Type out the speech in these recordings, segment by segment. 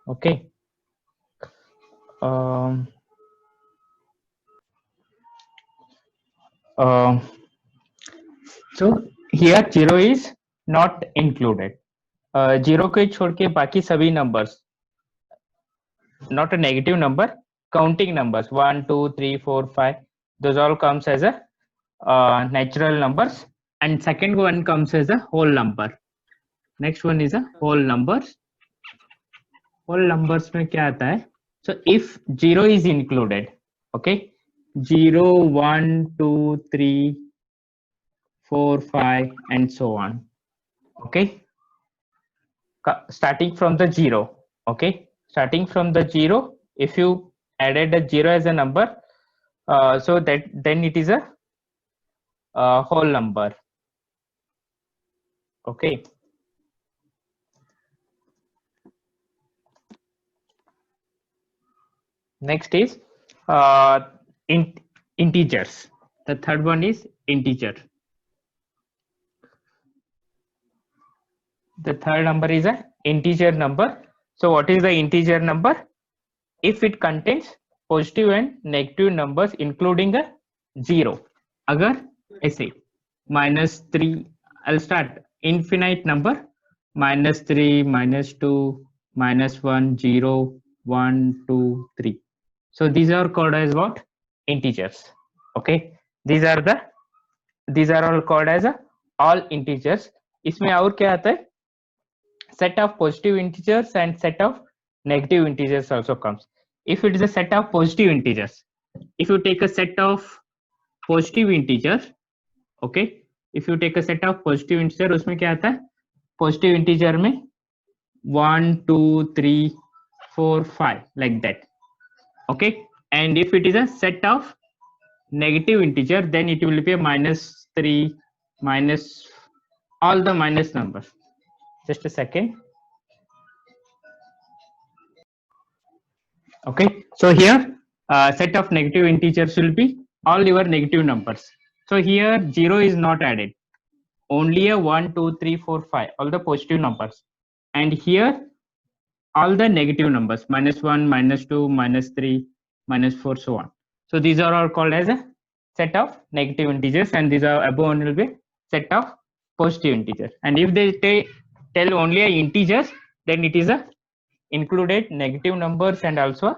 Okay. Um, uh, so here zero is not included. Zero को छोड़ के बाकी सभी numbers, not a negative number, counting numbers 1, 2, 3, 4, 5. Those all comes as a natural numbers, and second one comes as a whole number. Next one is a whole numbers. Whole numbers में क्या आता है? So if zero is included, okay, 0, 1, 2, 3, 4, 5, and so on. Okay, starting from the zero. Okay, starting from the zero, if you added a zero as a number, so that then it is a whole number. Okay. Next is integers. The third one is integer. The third number is a integer number. So what is the integer number? If it contains positive and negative numbers including a zero. Agar ऐसे -3, I'll start infinite number, -3, -2, -1, 0, 1, 2, 3. So these are called as what? Integers. Okay, these are all called as all integers. इसमें और क्या आता है? Set of positive integers and set of negative integers also comes. If it is a set of positive integers, if you take a set of positive integer, okay, if you take a set of positive integer, उसमें क्या आता है? Positive integer में 1, 2, 3, 4, 5 like that. Okay, and if it is a set of negative integer, then it will be a -3, minus all the minus numbers. Just a second. Okay, so here set of negative integers will be all your negative numbers. So here 0 is not added, only a 1, 2, 3, 4, 5, all the positive numbers, and here all the negative numbers, -1, -2, -3, -4, so on. So these are all called as a set of negative integers, and these are above one will be set of positive integers. And if they tell only a integers, then it is a included negative numbers and also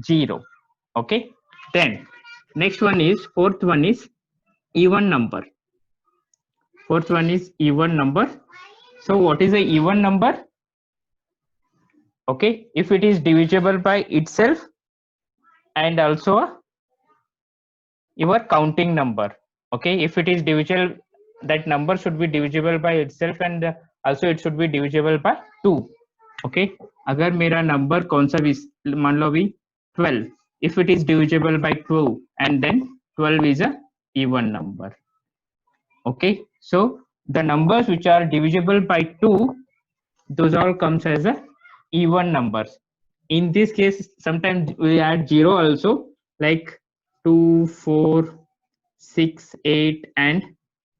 0. Okay, then next one is fourth one is even number. Fourth one is even number. So what is a even number? Okay, if it is divisible by itself and also your counting number. Okay, if it is divisible, that number should be divisible by itself and also it should be divisible by 2. Okay, अगर मेरा number कौन सा भी मान लो अभी 12, if it is divisible by 2 and then 12 is a even number. Okay, so the numbers which are divisible by 2, those all comes as a even numbers. In this case, sometimes we add 0 also, like 2, 4, 6, 8, and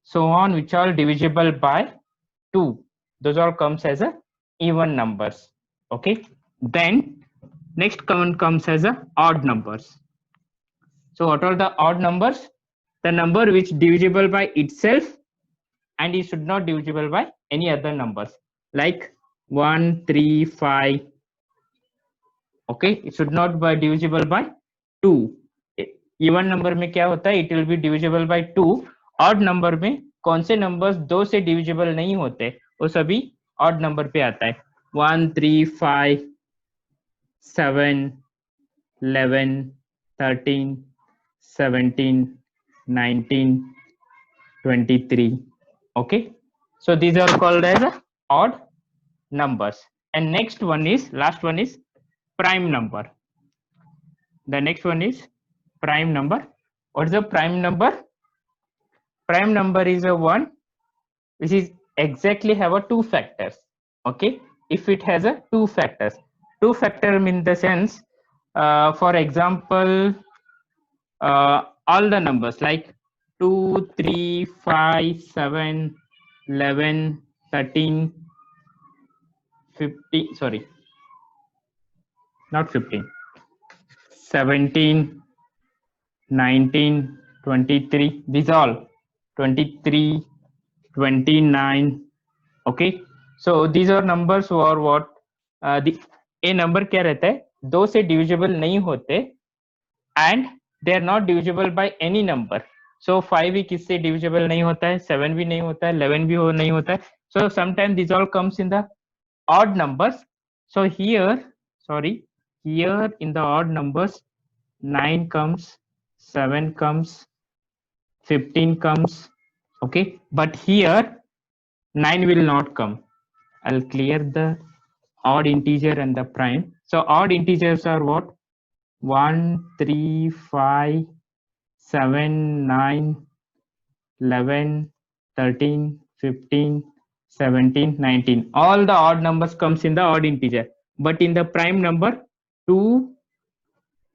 so on, which are divisible by 2. Those all comes as a even numbers. Okay, then next one comes as a odd numbers. So what are the odd numbers? The number which divisible by itself and it should not divisible by any other numbers, like 1, 3, 5. Okay, it should not be divisible by 2. Even number में क्या होता है? It will be divisible by 2. Odd number में कौन से numbers 2 से divisible नहीं होते, वो सभी odd number पे आता है. 1, 3, 5, 7, 11, 13, 17, 19, 23. Okay, so these are called as odd numbers. And next one is, last one is prime number. The next one is prime number. What is a prime number? Prime number is a one which is exactly have a 2 factors. Okay, if it has a 2 factors, 2 factor mean the sense, for example, all the numbers like 2, 3, 5, 7, 11, 13, 50, sorry, not 15, 17, 19, 23, these all 23, 29. Okay, so these are numbers or what a number क्या रहता है, दो से divisible नहीं होते and they are not divisible by any number. So 5 भी किससे divisible नहीं होता है, 7 भी नहीं होता है, 11 भी नहीं होता है. So sometimes these all comes in the odd numbers. So here, sorry, here in the odd numbers, 9 comes, 7 comes, 15 comes. Okay, but here 9 will not come. I'll clear the odd integer and the prime. So odd integers are what? 1, 3, 5, 7, 9, 11, 13, 15, 17, 19. All the odd numbers comes in the odd integer. But in the prime number 2,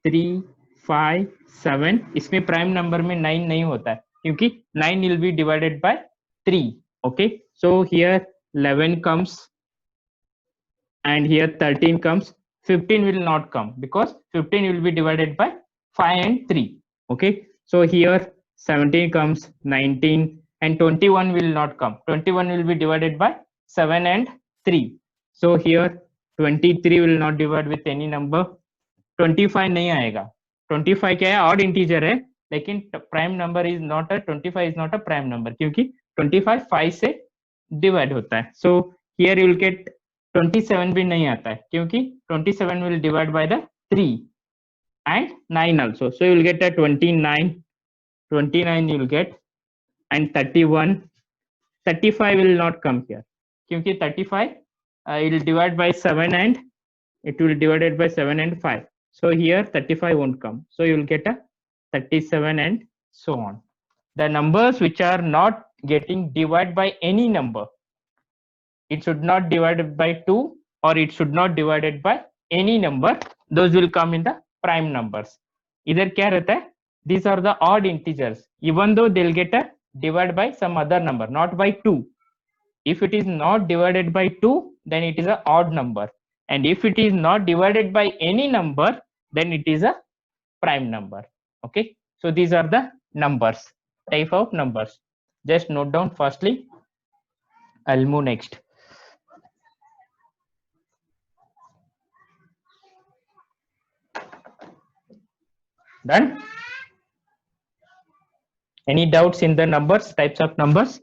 3, 5, 7, इसमें prime number में 9 नहीं होता है क्योंकि 9 will be divided by 3. Okay, so here 11 comes and here 13 comes. 15 will not come because 15 will be divided by 5 and 3. Okay, so here 17 comes, 19 and 21 will not come. 21 will be divided by 7 and 3. So here 23 will not divide with any number. 25 नहीं आएगा. 25 क्या है, odd integer है, लेकिन prime number is not a 25 is not a prime number क्योंकि 25 5 से divide होता है. So here you will get 27 भी नहीं आता है क्योंकि 27 will divide by the 3 and 9 also. So you will get a 29 you will get, and 31. 35 will not come here क्योंकि 35 it will divide by 7 and it will divided by 7 and 5. So here 35 won't come. So you will get a 37 and so on. The numbers which are not getting divided by any number, it should not divided by 2 or it should not divided by any number, those will come in the prime numbers. इधर क्या रहता है, these are the odd integers, even though they'll get a divided by some other number, not by 2. If it is not divided by 2, then it is a odd number, and if it is not divided by any number, then it is a prime number. Okay, so these are the numbers, type of numbers. Just note down firstly. I'll move next. Done? Any doubts in the numbers, types of numbers?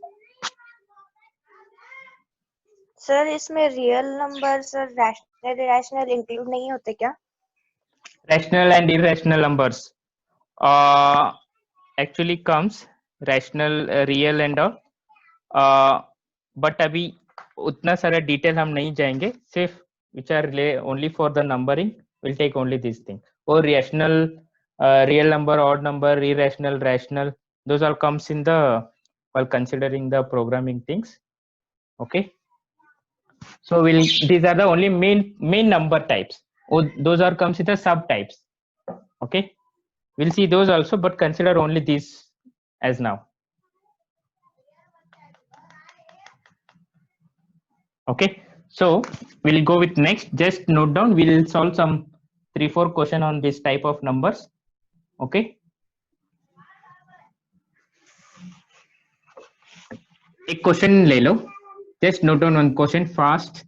Sir इसमें real numbers और rational irrational include नहीं होते क्या? Rational and irrational numbers actually comes rational, real and all, but अभी उतना सारा detail हम नहीं जाएंगे, सिर्फ which are only for the numbering will take only this thing. Or rational, real number, odd number, irrational, rational, those all comes in the while considering the programming things. Okay, so these are the only main number types. Those are comes in the subtypes. Okay, we'll see those also, but consider only these as now. Okay, so we'll go with next. Just note down, we'll solve some 3-4 question on this type of numbers. Okay, एक question ले लो. Just note down one question fast.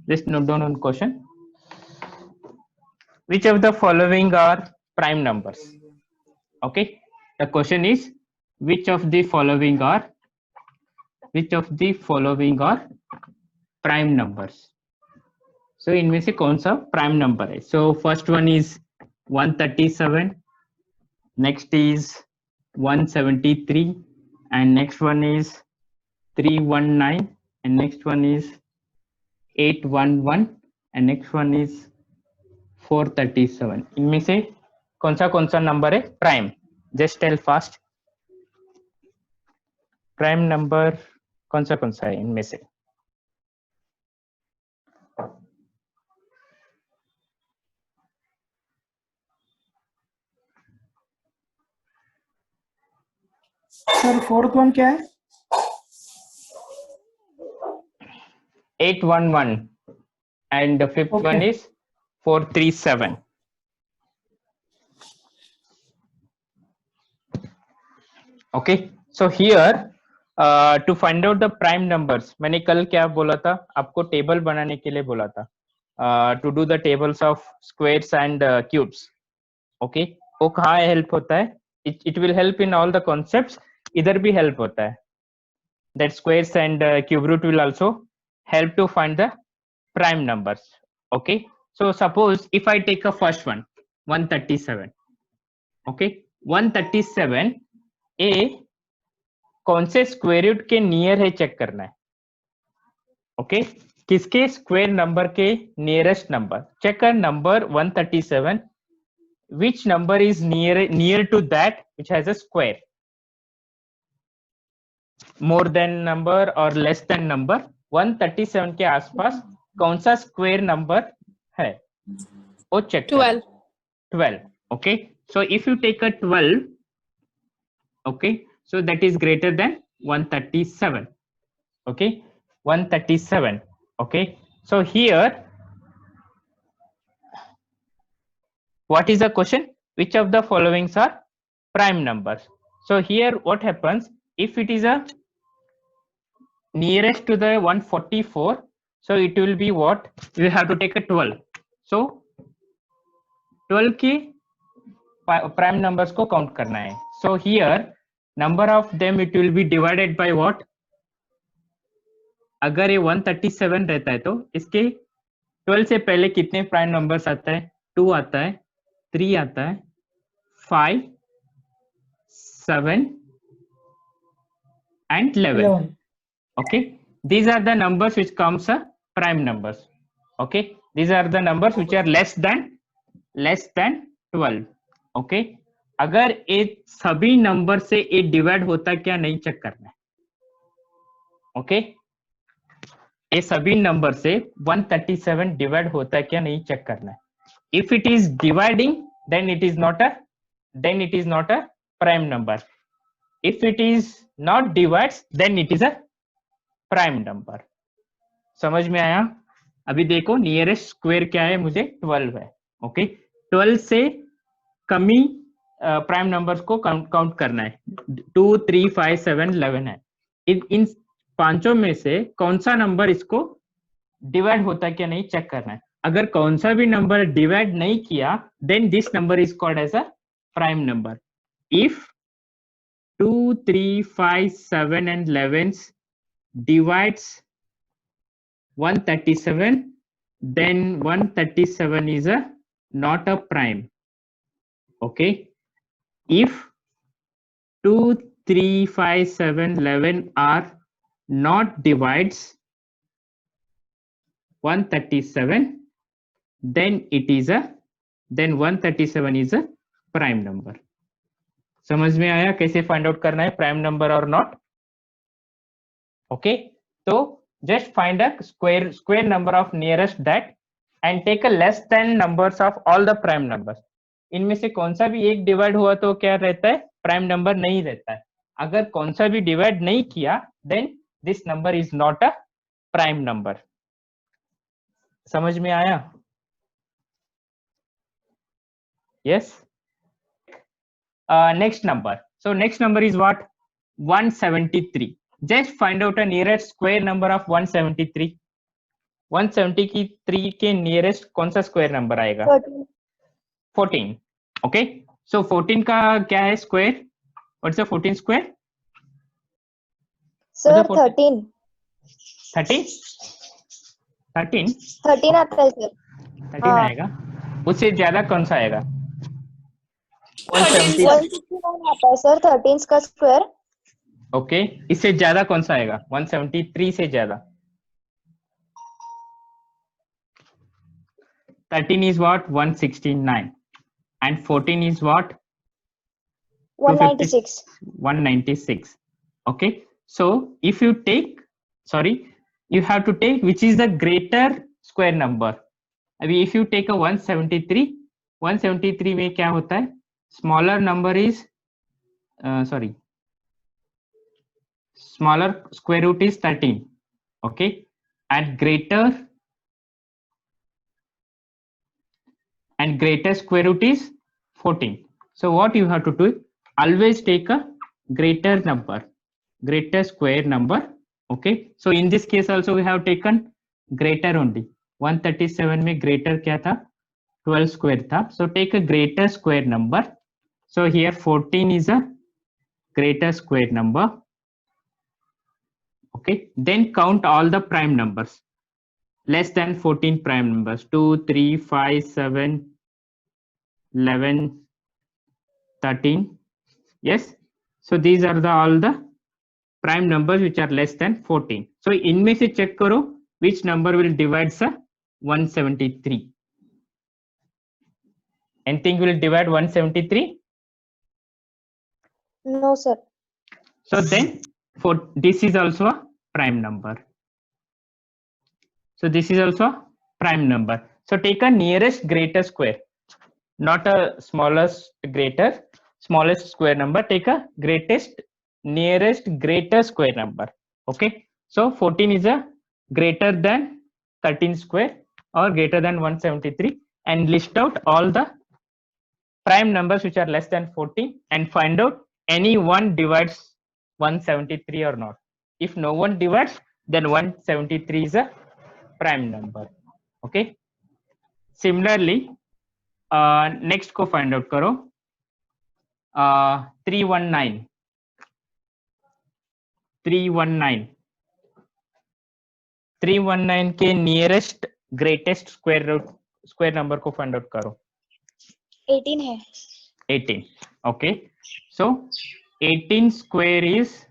Just note down one question. Which of the following are prime numbers? Okay, the question is which of the following are prime numbers. So इनमें से कौन सा prime number है? So first one is 137, next is 173, and next one is 319, and next one is 811, and next one is 437. इनमें से कौन सा number है prime? Just tell fast. Prime number कौन सा है इनमें से? सर फोर्थ वन क्या है? 811, and the fifth one is 437. Okay, so here to find out the prime numbers, मैंने कल क्या बोला था आपको टेबल बनाने के लिए बोला था to do the tables of squares and cubes. Okay, वो कहाँ हेल्प होता है? It will help in all the concepts. इधर भी हेल्प होता है. That squares and cube root will also help to find the prime numbers. Okay, so suppose if I take a first one, 137. Okay, 137 a कौन से square root के near है check करना है. ओके, किसके स्क्वायर नंबर के nearest number. Check कर number 137, which number is near to that which has a square, more than number or less than number. 137 के आसपास कौन सा स्क्वायर नंबर है वो check. 12. Okay, so if you take a 12, okay, so that is greater than 137. Okay, 137. Okay, so here what is the question? Which of the following are prime numbers? So here what happens, if it is a nearest to the 144, so it will be what? You have to take a 12. So 12 की prime numbers को count करना है. So here number of them it will be divided by what? अगर ये 137 रहता है तो इसके 12 से पहले कितने प्राइम नंबर्स आता है? 2 आता है, 3 आता है, 5, 7 and 11. Okay, these are the numbers which comes a prime numbers. Okay, these are the numbers which are less than 12. Okay, अगर ये सभी नंबर से ये डिवाइड होता क्या नहीं चेक करना है. ओके, ये सभी नंबर से 137 डिवाइड होता है क्या नहीं चेक करना है. If it is dividing then it is not a prime number. If it is not divides then it is a prime number. समझ में आया? अभी देखो नियरेस्ट स्क्वायर क्या है, मुझे 12 है. ओके, 12 से कमी प्राइम नंबर्स को काउंट करना है. 2, 3, 5, 7, 11 है. इन पांचों में से कौन सा नंबर इसको डिवाइड होता है क्या नहीं चेक करना है. अगर कौन सा भी नंबर डिवाइड नहीं किया then this number is called as a prime number. If 2, 3, 5, 7 and 11 divides 137, then 137 is a not a prime. Okay, if 2, 3, 5, 7, 11 are not divides 137, then 137 is a prime number. समझ में आया कैसे फाइंड आउट करना है prime number और not? Okay, तो just find a square number of nearest that and take a less than numbers of all the prime numbers. इनमें से कौन सा भी एक डिवाइड हुआ तो क्या रहता है? प्राइम नंबर नहीं रहता है. अगर कौन सा भी डिवाइड नहीं किया then this number is not a prime number. समझ में आया? yes. Next number, so next number is what? 173. just find out a nearest square number of 173. 173 के नियरेस्ट कौन सा स्क्वायर नंबर आएगा? 14. ओके, सो 14 का क्या है square? What's the 14 square? Sir 13. 13 आता है सर. 13 आएगा. उससे ज्यादा कौन सा आएगा? 169 आता है सर 13 का स्क्वायर. ओके, इससे ज्यादा कौन सा आएगा? 173 से ज्यादा 13 is what? 169 and 14 is what? 196. 196. Okay, so if you take, you have to take which is the greater square number. अभी if you take a 173 में क्या होता है? smaller number is smaller square root is 13. okay, and greater and greatest square root is 14. So what you have to do, always take a greater number, greater square number. Okay, so in this case also we have taken greater only. 137 में greater क्या था? 12 square था. So take a greater square number. So here 14 is a greater square number. Okay, then count all the prime numbers. Less than 14 prime numbers. 2, 3, 5, 7, 11, 13. Yes. So these are the all the prime numbers which are less than 14. So इनमें से check करो which number will divide sa 173. Anything will divide 173? No, sir. So then for this is also a prime number. So this is also a prime number. So take a nearest greater square, not a smallest greater, smallest square number. Take a greatest nearest greater square number. Okay. So 14 is a greater than 13 square or greater than 173, and list out all the prime numbers which are less than 14 and find out any one divides 173 or not. If no one divides, then 173 is a prime number. Okay. Similarly, next को find out करो. 319. 319. 319 के nearest greatest square number को find out करो. 18 है. 18. Okay. So 18 square is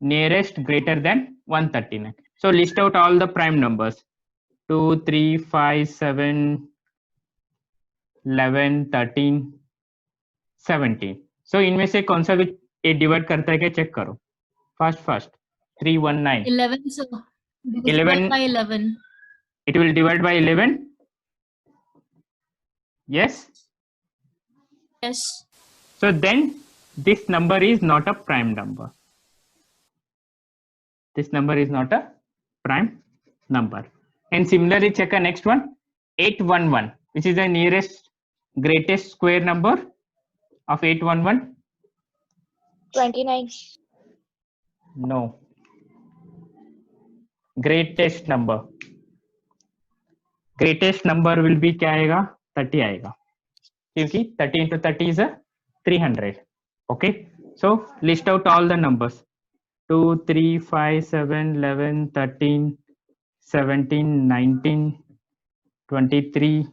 nearest greater than 139. So list out all the prime numbers. 2, 3, 5, 7, 11, 13, 17. So इनमें से कौन सा भी डिवाइड करता है क्या चेक करो. First 319. 11, sir. 11. By 11. It will divide by 11. Yes. Yes. So then this number is not a prime number. This number is not a prime number. And similarly, check the next one, 811, which is the nearest greatest square number of 811. 29. No. Greatest number. Greatest number will be क्या आएगा? 30 आएगा. क्योंकि 30 into 30 is a 300. Okay. So list out all the numbers. 2, 3, 5, 7, 11, 13, 17, 19, 23,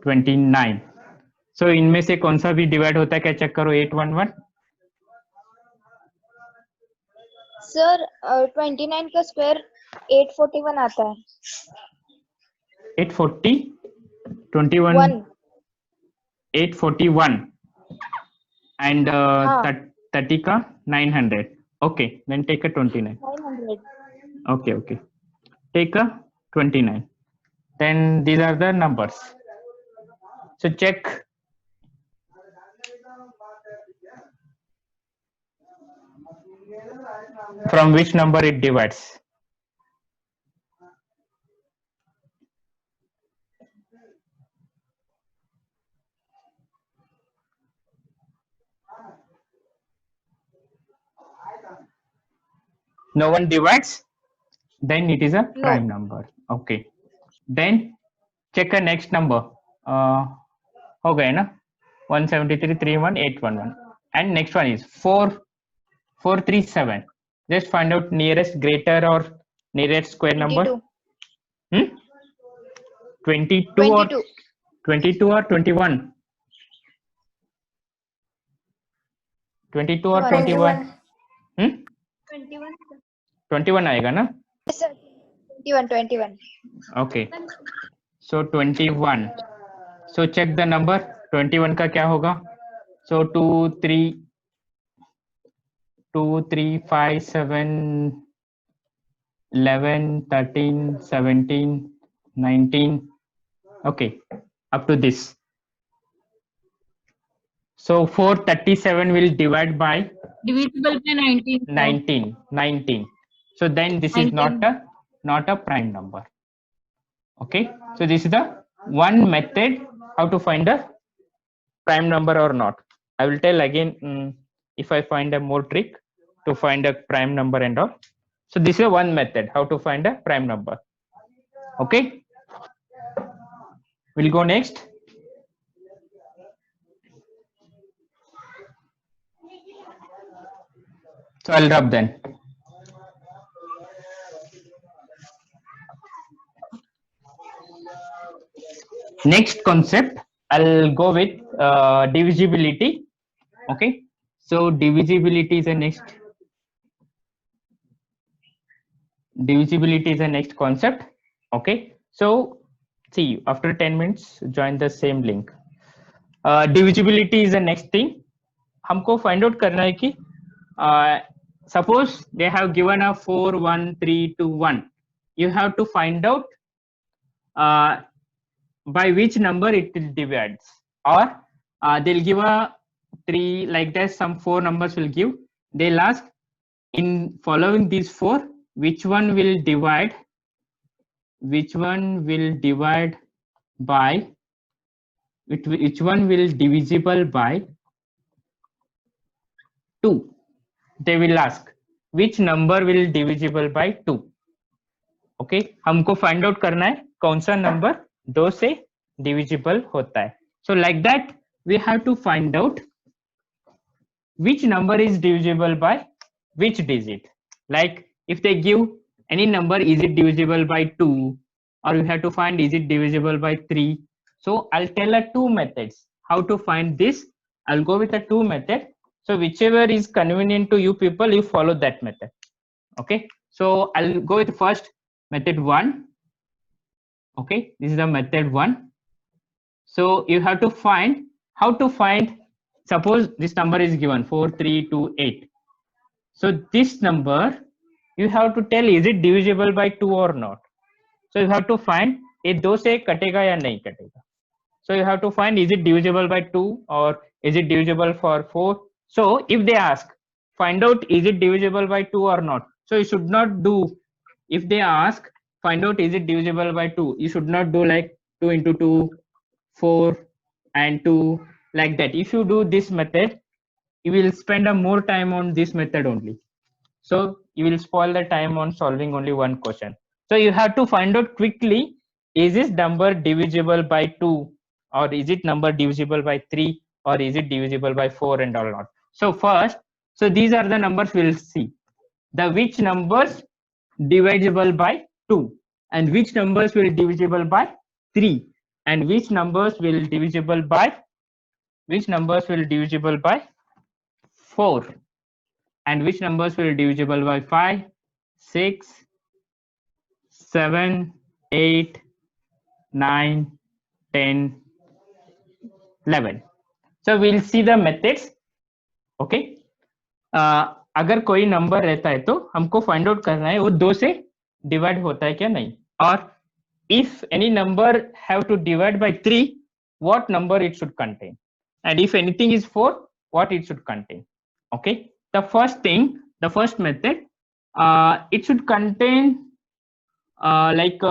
29. So इनमें से कौन सा भी divide होता है क्या चेक करो. 811. सर 29 का स्क्वायर 841 आता है. 840, 21, 1. 841 and हाँ. 30 का 900. Okay, then take a 29. 900. Okay. Take a 29. Then these are the numbers. So check. From which number it divides. No one divides, then it is a prime number. Okay. Then check a next number. हो गए ना 173, 31, 811. And next one is 437. Just find out nearest greater or nearest square number. 22. 22 or 22 or 21. 22 or 21. 21 आएगा ना? Yes, sir. 21. Okay. So 21. So check the number. 21 का क्या होगा? So 2, 3, 5, 7, 11, 13, 17, 19. Okay, up to this. So 437 will divide by Divisible by 19. 19. So then this is not a prime number. Okay, so this is the one method how to find a prime number or not. I will tell again if I find a more trick to find a prime number and all. So this is one method how to find a prime number. Okay, we'll go next. So I'll rub then. Next concept, I'll go with divisibility. Okay, so divisibility is the next. Divisibility is the next concept. Okay, so see after 10 minutes join the same link. Divisibility is the next thing. हमको find out करना है कि suppose they have given a 4 1 3 2 1. You have to find out by which number it will divides, or they'll give a 3 like that, some 4 numbers will give. They'll ask in following these 4 which one will divide by which one will divisible by 2. They will ask which number will divisible by 2. Okay, हमको find out करना है कौन सा number 2 से divisible होता है. So like that we have to find out which number is divisible by which digit. Like if they give any number, is it divisible by 2, or you have to find is it divisible by 3. So I'll tell a 2 methods how to find this. I'll go with a 2 method. So whichever is convenient to you people, you follow that method. Okay, so I'll go with first method 1. Okay, this is the method 1. So you have to find how to find, suppose this number is given 4 3 2 8. So this number you have to tell is it divisible by 2 or not. So you have to find ये 2 से कटेगा या नहीं कटेगा. So you have to find is it divisible by 2 or is it divisible for 4. So if they ask find out is it divisible by 2 or not, so you should not do, if they ask find out is it divisible by 2, you should not do like 2 into 2 4 and 2 like that. If you do this method you will spend a more time on this method only, so you will spoil the time on solving only one question. So you have to find out quickly is this number divisible by 2, or is it number divisible by 3, or is it divisible by 4 and all not. So first, so these are the numbers we'll see, the which numbers divisible by 2 and which numbers will divisible by 3 and which numbers will divisible by 4 and which numbers will divisible by 5 6 7 8 9 10 11. So we'll see the methods. Okay, अगर कोई number रहता है तो हमको find out करना है वो 2 से डिवाइड होता है क्या नहीं, और if any number have to divide by 3, what number it should contain, and if anything is 4, what it should contain. Okay, the first thing, the first method, it should contain like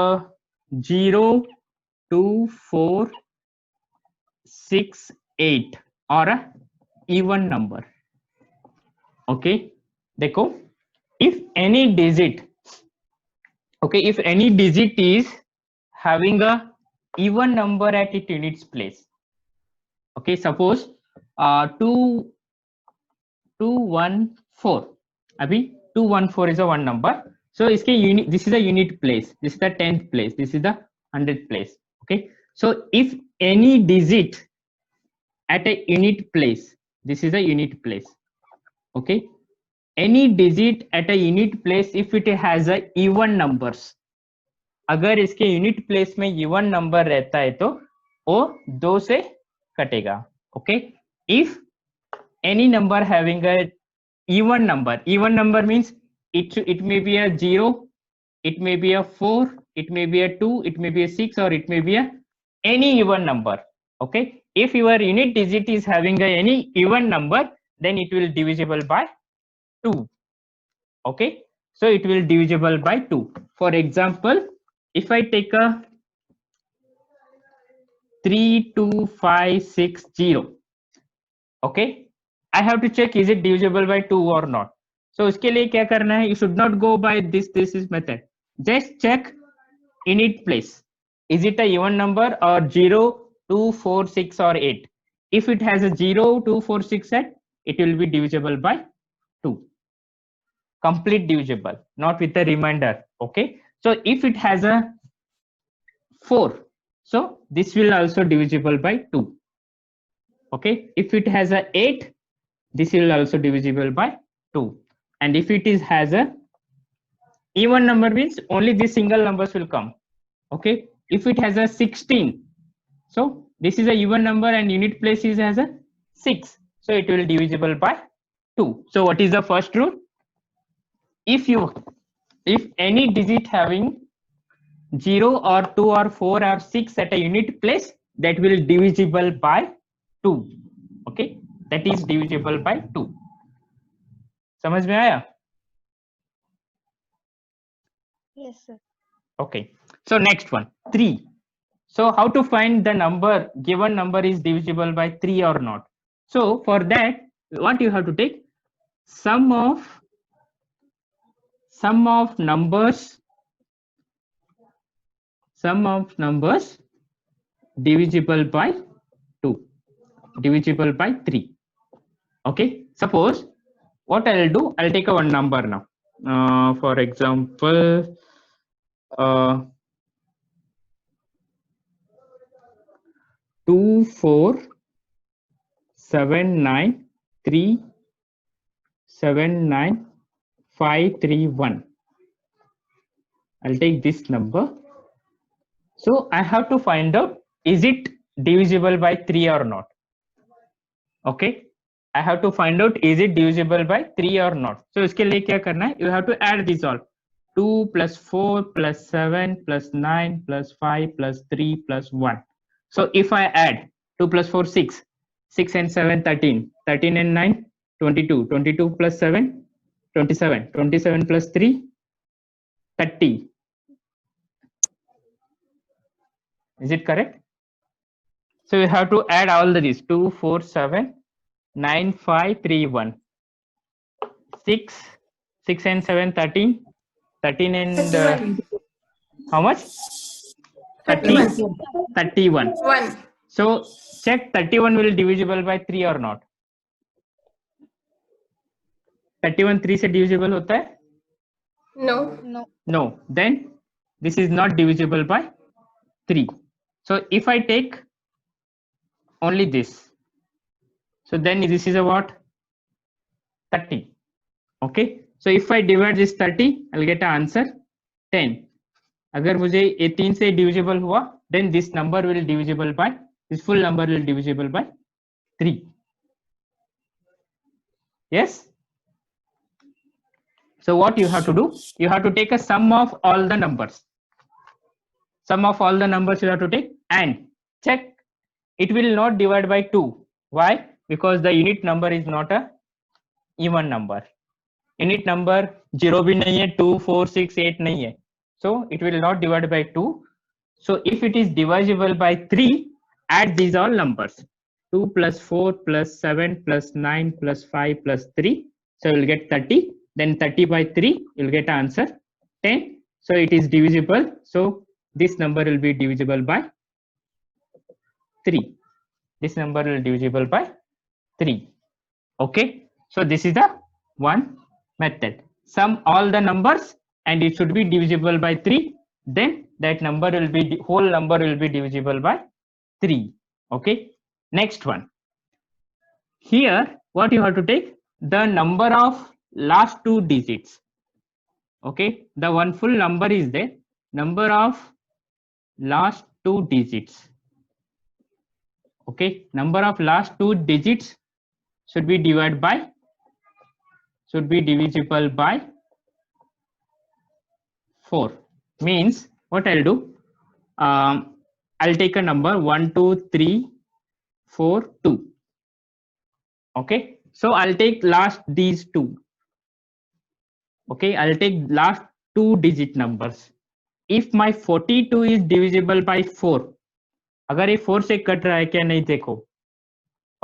0 2 4 6 8 or a even number. Okay, देखो if any digit, okay, if any digit is having a even number at its units place, okay, suppose 214, अभी 214 is a one number, so इसके unit, this is a unit place, this is the 10th place, this is the 100th place. Okay, so if any digit at a unit place, this is a unit place. Okay, any digit at a unit place if it has a even numbers, अगर इसके unit place में even number रहता है तो वो 2 से कटेगा. Okay, if any number having a even number means it may be a 0, it may be a 4, it may be a 2, it may be a 6, or it may be a any even number. Okay, if your unit digit is having a any even number, then it will divisible by 2. Okay, so it will divisible by 2. For example, if I take a 32560. Okay, I have to check is it divisible by 2 or not. So उसके लिए क्या करना है? You should not go by this method. Just check in its place. Is it a even number or 0, 2, 4, 6 or 8? If it has a 0, 2, 4, 6, 8, it will be divisible by 2. Complete divisible, not with a remainder. Okay, so if it has a 4, so this will also divisible by 2. Okay, if it has a 8, this will also divisible by 2. And if it is has a even number, means only these single numbers will come. Okay, if it has a 16, so this is a even number and unit place is as a 6, so it will divisible by 2. So what is the first rule? If any digit having 0 or 2 or 4 or 6 at a unit place, that will divisible by 2. Okay, that is divisible by 2. समझ में आया? Yes, sir. Okay, so next one, 3. So how to find the number, given number is divisible by 3 or not? So for that, what you have to take sum of numbers divisible by 2, divisible by 3. Okay, suppose what I'll do, I'll take a one number now. For example, 2, 4, 7, 9, 3, 7, 9, 5, 3, 1. I'll take this number. So I have to find out, is it divisible by 3 or not? Okay, I have to find out, is it divisible by 3 or not? So इसके लिए क्या करना है? You have to add this all. 2 plus 4 plus 7 plus 9 plus 5 plus 3 plus 1. So if I add 2 plus 4, 6, 6 and 7, 13, 13 and 9, 22, 22 plus 7, 27, 27 plus 3, 30. Is it correct? So you have to add all the these 2, 4, 7, 9, 5, 3, 1. 6, 6 and 7, 13, 13 and how much? 30, 31. 1. So check 31 will divisible by 3 or not. 31 3 से divisible होता है? No. No, then this is not divisible by 3. So if I take only this, so then this is a what? 30. Okay, so if I divide this 30, I'll get an answer 10. अगर मुझे ये 3 से divisible हुआ, then this number will divisible by, this full number will divisible by 3. Yes. So what you have to do? You have to take a sum of all the numbers. Sum of all the numbers you have to take and check. It will not divide by 2. Why? Because the unit number is not a even number. Unit number 0 भी नहीं है, 2, 4, 6, 8 नहीं है. So it will not divide by 2. So if it is divisible by 3, add these all numbers. 2 plus 4 plus 7 plus 9 plus 5 plus 3. So you will get 30. Then 30 by 3, you'll get answer 10. So it is divisible. So this number will be divisible by 3. This number will divisible by 3. Okay. So this is the one method. Sum all the numbers and it should be divisible by 3. Then that number will be, whole number will be divisible by 3. Okay. Next one. Here, what you have to take? The number of last 2 digits. Okay. The one full number is there. Number of last 2 digits. Okay. Number of last 2 digits should be divided by, should be divisible by 4. Means what I'll do, I'll take a number 1, 2, 3, 4, 2. Okay. So I'll take last these 2. Okay. I'll take last 2 digit numbers. If my 42 is divisible by 4, अगर ये 4 से cut रहा है क्या नहीं देखो.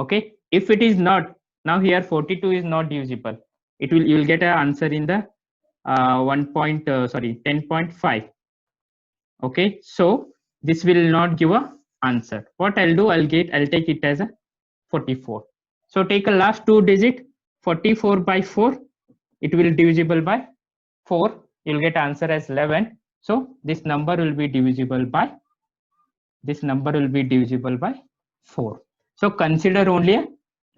Okay, if it is not, now here 42 is not divisible, it will, you will get an answer in the 10.5. Okay, so this will not give a answer. What I'll do, I'll take it as a 44. So take a last two digit, 44 by 4, it will divisible by 4, you'll get answer as 11. So this number will be divisible by 4. So consider only a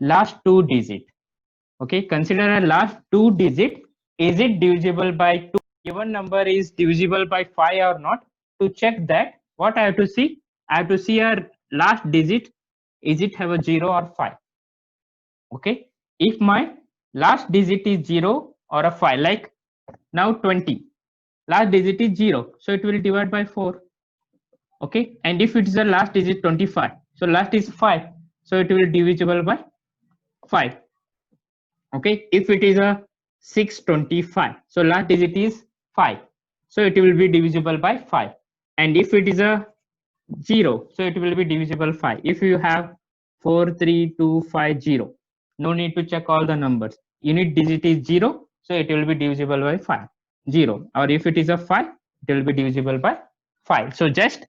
last two digit. Okay, consider a last two digit. Is it divisible by 2? Given number is divisible by 5 or not? To check that, what I have to see? I have to see a last digit. Is it have a 0 or 5? Okay, if my last digit is 0 or a 5, like now 20, last digit is 0, so it will divide by 4. Okay, and if it's the last digit 25, so last is 5, so it will divisible by 5. Okay, if it is a 625, so last digit is 5, so it will be divisible by 5. And if it is a 0, so it will be divisible 5. If you have 43250, no need to check all the numbers, unit digit is 0, so it will be divisible by 5, 0. Or if it is a 5, it will be divisible by 5. So just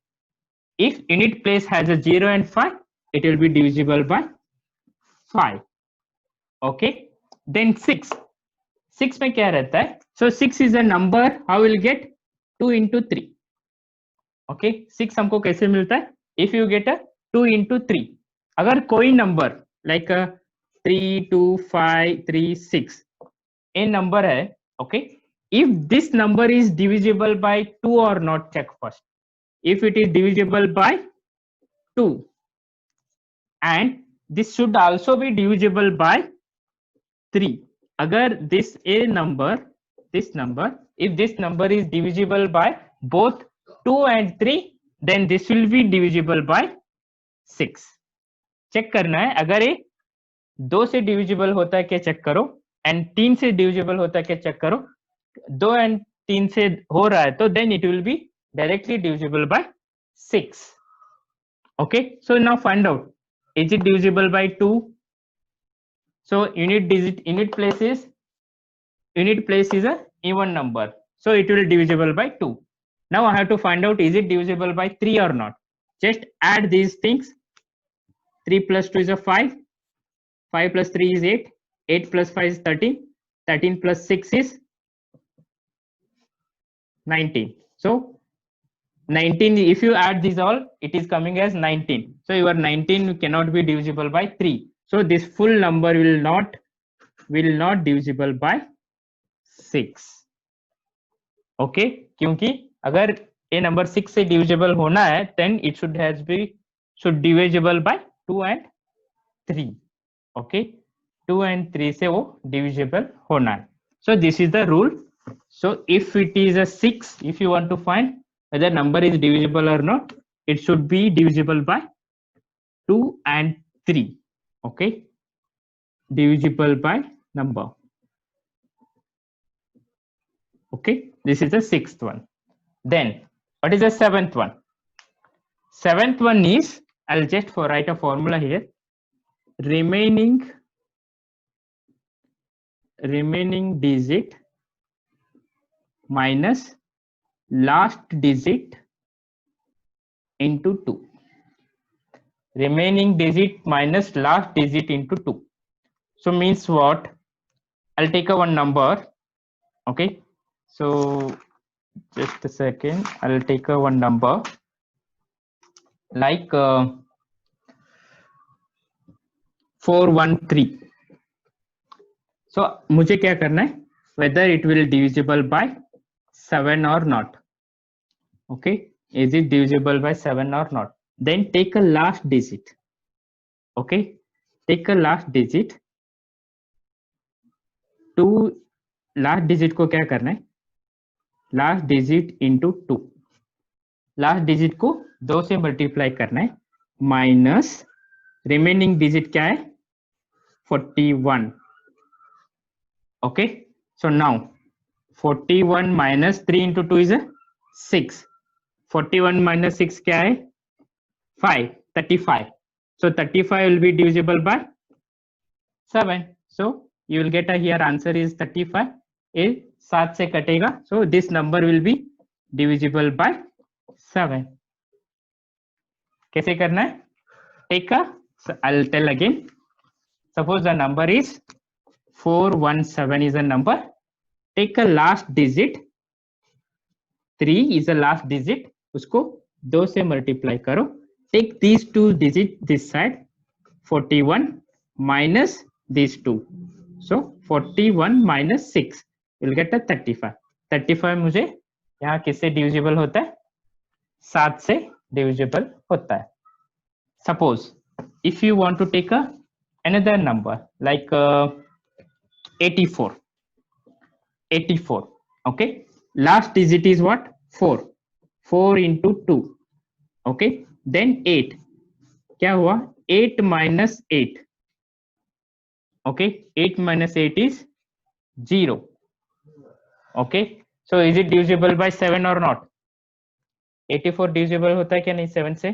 if unit place has a 0 and 5, it will be divisible by 5. Okay, then 6 में क्या रहता है? So 6 is a number, how will get 2 into 3. Okay, 6 हमको कैसे मिलता है? If you get a 2 into 3, अगर कोई number like 3, 2, 5, 3, 6 a number है, okay, if this number is divisible by 2 or not, check first. If it is divisible by 2, and this should also be divisible by 3. Agar this number, if this number is divisible by both 2 and 3, then this will be divisible by 6. Check करना है, अगर ये 2 से divisible होता है क्या check करो, and 3 से डिविजिबल होता है क्या चेक करो. 2 and 3 से हो रहा है तो then it will be directly divisible by 6. Okay, so now find out, is it divisible by 2? So unit place is a even number, so it will divisible by 2. Now I have to find out, is it divisible by 3 or not. Just add these things. 3 plus 2 is a 5, 5 plus 3 is 8, 8 plus 5 is 13, 13 plus 6 is 19. So 19, if you add these all, it is coming as 19. So your 19 cannot be divisible by 3. So this full number will not divisible by 6. Okay, क्योंकि अगर ये number 6 से divisible होना है, then it should divisible by 2 and 3. Okay, 2 and 3 से वो divisible होना है. So this is the rule. So if it is a 6, if you want to find whether number is divisible or not, it should be divisible by 2 and 3. Okay, divisible by number. Okay, this is the 6th one. Then what is the 7th one? 7th one is, I'll just write a formula here. Remaining digit minus last digit into 2. Remaining digit minus last digit into 2. So means what? I'll take a one number. Okay, so just a second, I'll take a one number like 413. So मुझे क्या करना है, whether it will divisible by 7 or not. Okay, is it divisible by 7 or not? Then take a last digit. Okay, take a last digit. To last digit को क्या करना है, last digit into 2. last digit को 2 से multiply करना है, minus remaining digit क्या है 41. Okay, so now 41 minus 3 into 2 is a 6. 41 minus 6 क्या है 5, 35. So 35 will be divisible by 7. So you will get a here answer is 35. A 7 से कटेगा. So this number will be divisible by 7. कैसे करना है? Take a, I'll tell again. Suppose the number is 417 is a number. Take a last digit. 3 is the last digit. उसको 2 से multiply करो. Take these two digits this side. 41 minus these two. So 41 minus 6 will get a 35. 35 मुझे यहाँ किससे divisible होता है? 7 से divisible होता है. Suppose if you want to take another number like 84. 84. Okay. Last digit is what? 4. 4 into 2. Okay. Then 8. क्या हुआ? 8 minus 8. Okay. 8 minus 8 is 0. Okay. So is it divisible by 7 or not? 84 divisible होता है क्या नहीं 7 से?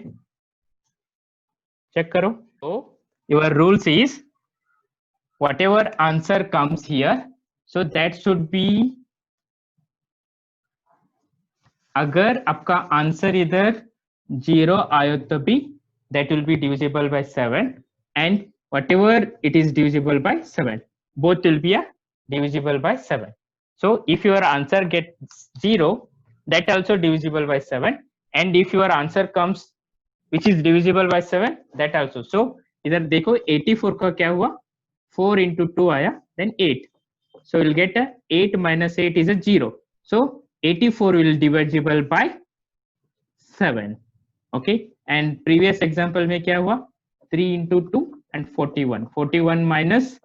Check करो. So your rules is whatever answer comes here, so that should be, अगर आपका आंसर इधर 0 आयो तो भी that will be divisible by 7, and whatever it is divisible by 7, both will be divisible by 7. So if your answer gets 0, that also divisible by 7, and if your answer comes which is divisible by 7, that also. So इधर देखो 84 का क्या हुआ? 4 into 2 आया, then 8. So we'll get 8 minus 8 is a 0. So 84 will divisible by 7. Okay. And previous example में क्या हुआ? 3 into 2 and 41. 41 minus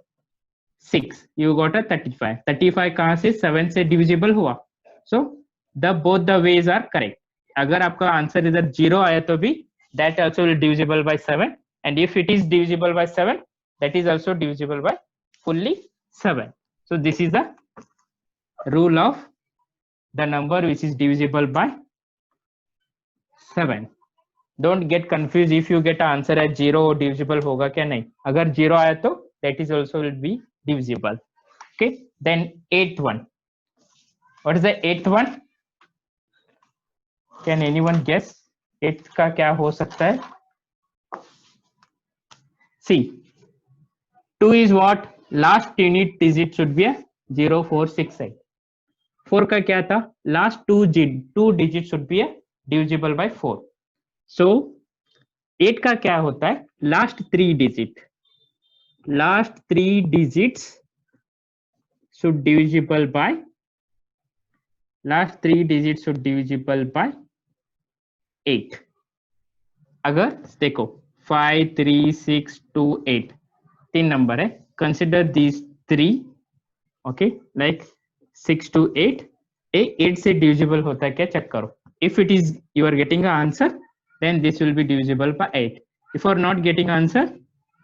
6. You got a 35. 35 कहाँ से? 7 से divisible हुआ. So both the ways are correct. अगर आपका आंसर इधर 0 आया तो भी that also will divisible by 7, and if it is divisible by 7, that is also divisible by fully 7. So this is the rule of the number which is divisible by 7. Don't get confused if you get an answer at 0 divisible होगा क्या नहीं. अगर 0 आया तो that is also will be divisible. Okay. Then 8th one. What is the 8th one? Can anyone guess? 8th का क्या हो सकता है? See, 2 is what? Last unit digit should be a 0, 4, 6, 8. 4 का क्या था? Last two digits should be a divisible by 4. So 8 का क्या होता है? Last 3 digits should divisible by 8. अगर देखो 5, 3, 6, 2, 8 तीन नंबर है. Consider these 3. Okay, like 6 to 8. 8 से divisible होता है क्या? चेक करो. If it is you are getting an answer, then this will be divisible by 8. If you are not getting answer,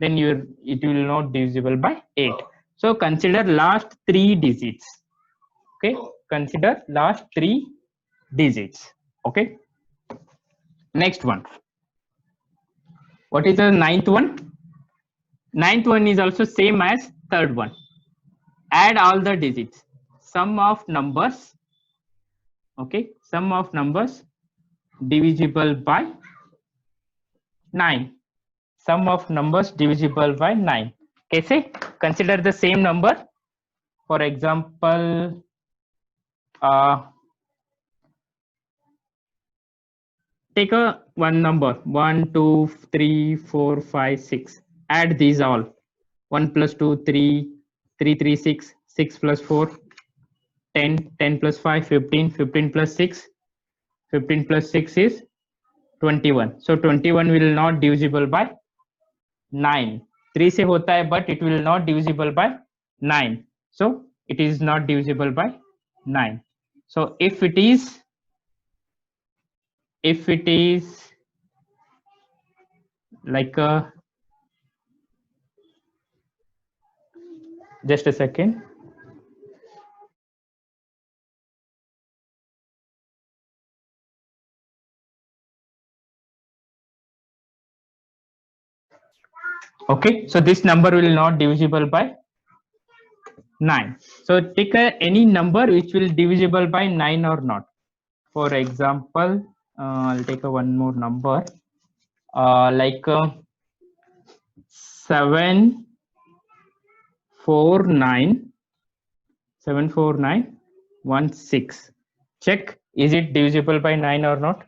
then it will not divisible by 8. So consider last 3 digits. Okay, consider last 3 digits. Okay. Next one. What is the 9th one? 9th one is also same as 3rd one. Add all the digits. Sum of numbers. Okay, sum of numbers divisible by 9. Sum of numbers divisible by 9. कैसे? Consider the same number. For example, take one number 1, 2, 3, 4, 5, 6. Add these all. 1 plus 2, 3, 3, 3, 6, 6 plus 4, 10, 10 plus 5, 15, 15 plus 6, 15 plus 6 is 21. So 21 will not divisible by 9. 3 से होता है but it will not divisible by 9. So it is not divisible by 9. So if it is like just a second. Okay, so this number will not divisible by 9. So take any number which will divisible by 9 or not. For example, I'll take one more number like 74916. Check, is it divisible by 9 or not?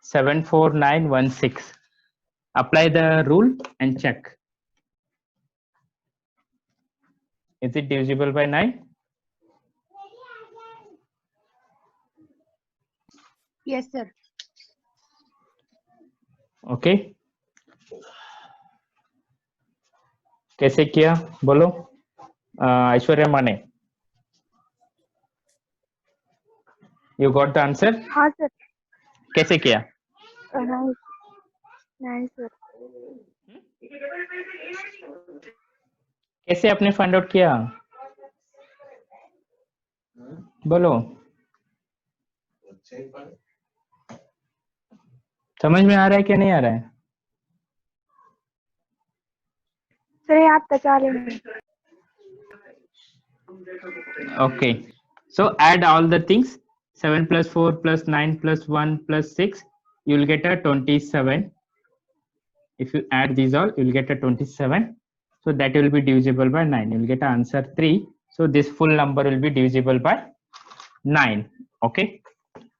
74916. Apply the rule and check. Is it divisible by 9? Yes, sir. Okay, कैसे किया बोलो ऐश्वर्या माने, you got the answer? हाँ sir. कैसे किया? नहीं sir. कैसे आपने फाइंड आउट किया बोलो, समझ में आ रहा है क्या नहीं आ रहा है? सर ये आप बचा लेंगे। Okay, so add all the things. 7 plus 4 plus 9 plus 1 plus 6, you will get a 27. If you add these all, you will get a 27. So that will be divisible by 9. You will get answer 3. So this full number will be divisible by 9. Okay,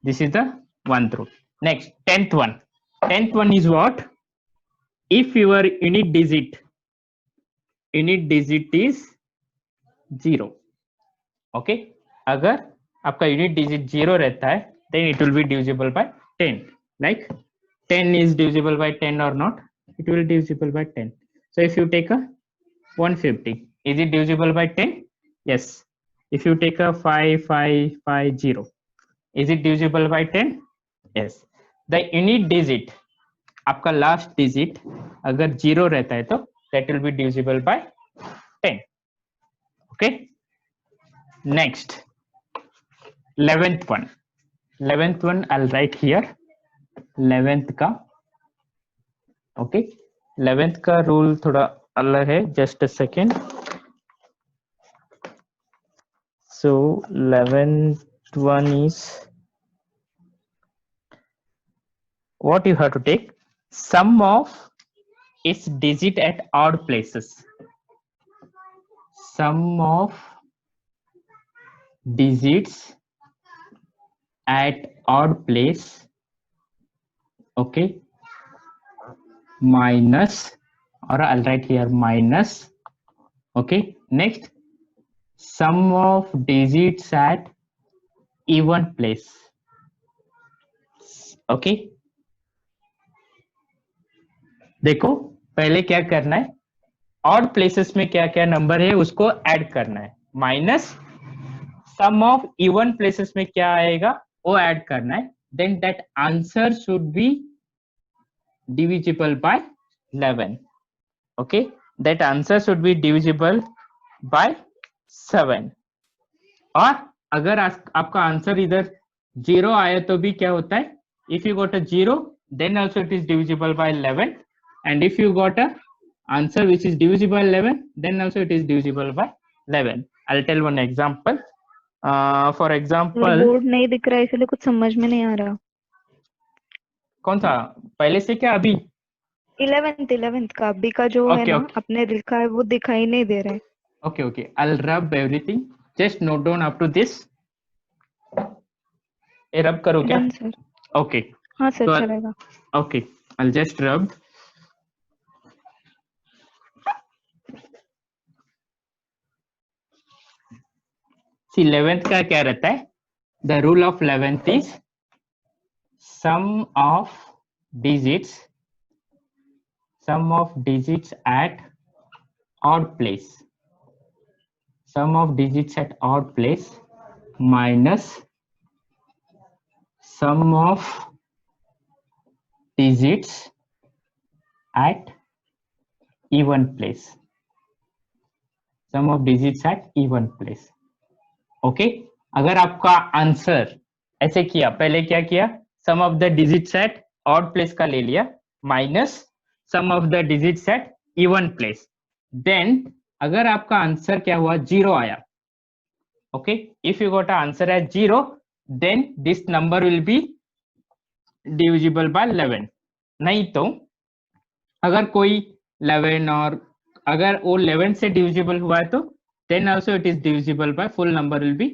this is the one rule. Next, 10th one. 10th one is what? If your unit digit is 0. Okay, अगर आपका unit digit 0 रहता है then it will be divisible by 10. Like 10 is divisible by 10 or not? It will divisible by 10. So if you take a 150, is it divisible by 10? Yes. If you take a 5550, is it divisible by 10? Yes. The unit digit, आपका last digit अगर 0 रहता है तो that will be divisible by 10. Okay. Next, 11th one. 11th one I'll write here. 11th का, okay, 11th का rule थोड़ा अलग है. Just a second. So 11th one is what you have to take, sum of its digit at odd places. Sum of digits at odd place, okay, minus, or I'll write here minus, okay. Next, sum of digits at even place, okay. देखो पहले क्या करना है, odd places में क्या क्या number है उसको ऐड करना है, minus sum of even places में क्या आएगा वो ऐड करना है, then that answer should be divisible by 11. Okay, that answer should be divisible by 7. और अगर आपका आंसर इधर 0 आया तो भी क्या होता है, if you got a 0 then also it is divisible by 11, and if you got a answer which is divisible by 11 then also it is divisible by 11. I'll tell one example. For example, board नहीं दिख रहा है इसलिए कुछ समझ में नहीं आ रहा. कौन सा पहले से क्या अभी? 11th का अभी का जो है ना आपने लिखा है वो दिखाई नहीं दे रहा है. Okay, I'll rub everything. Just note down up to this. ये रब करो क्या? सर. Okay. हाँ सर, So चलेगा. Okay, I'll just rub. See, 11th का क्या रहता है? The rule of 11th is sum of digits at odd place. Sum of digits at odd place minus sum of digits at even place. Sum of digits at even place. Okay अगर आपका answer ऐसे किया, पहले क्या किया, sum of the digits at odd place का ले लिया minus sum of the digits at even place, then अगर आपका आंसर क्या हुआ 0 आया, okay, if you got answer at 0 then this number will be divisible by 11। नहीं तो अगर कोई 11 और अगर वो 11 से डिविजिबल हुआ है तो then also it is divisible by full number will be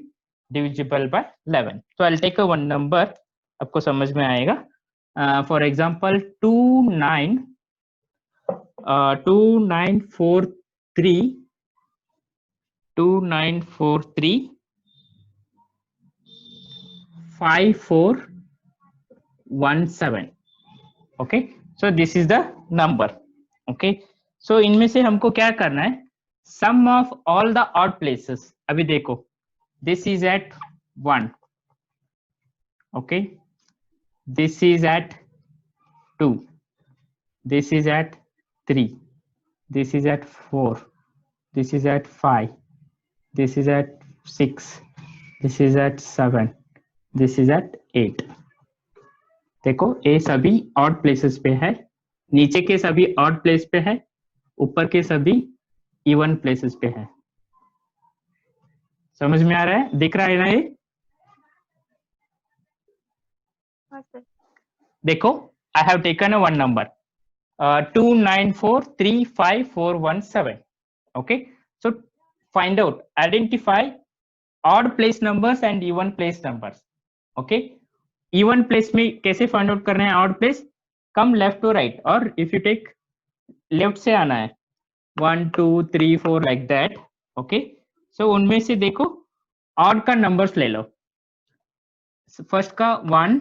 divisible by 11. So I'll take a one number, आपको समझ में आएगा. For example 2943 5417. Okay, so this is the number. Okay, so इनमें से हमको क्या करना है, sum of all the odd places. अभी देखो, this is at 1, okay, this is at 2, this is at 3, this is at 4, this is at 5, this is at 6, this is at 7, this is at 8. देखो ये सभी odd places पे है, नीचे के सभी ऑड प्लेस पे है, ऊपर के सभी इवन प्लेसेस पे है. समझ में आ रहा है, दिख रहा है ना ये? हाँ सर। देखो I have taken a one number 2943547. Okay, so find out, identify odd place numbers and even place numbers. Okay, even place में कैसे फाइंड आउट करना है odd place, come left to right, और इफ यू टेक लेफ्ट से आना है 1 2 3 4 like that. Okay, सो उनमें से देखो ऑड का नंबर्स ले लो. फर्स्ट का 1,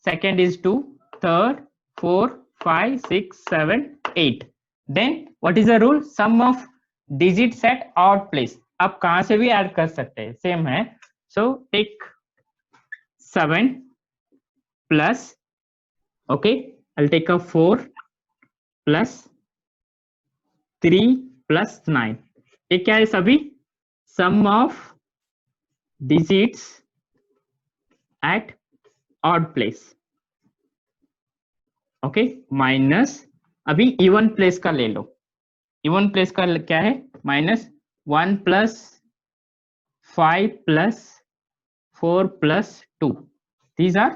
second is 2, third 4 5 6 7 8. Then what is the rule, sum of digits at odd place. आप कहां से भी ऐड कर सकते हैं, सेम है. So take 7 plus, okay, I take a 4 plus 3 plus 9. ये क्या है सभी, sum of digits at odd place. Okay, minus अभी इवन प्लेस का ले लो. इवन प्लेस का क्या है, minus 1 plus 5 plus 4 plus 2. These are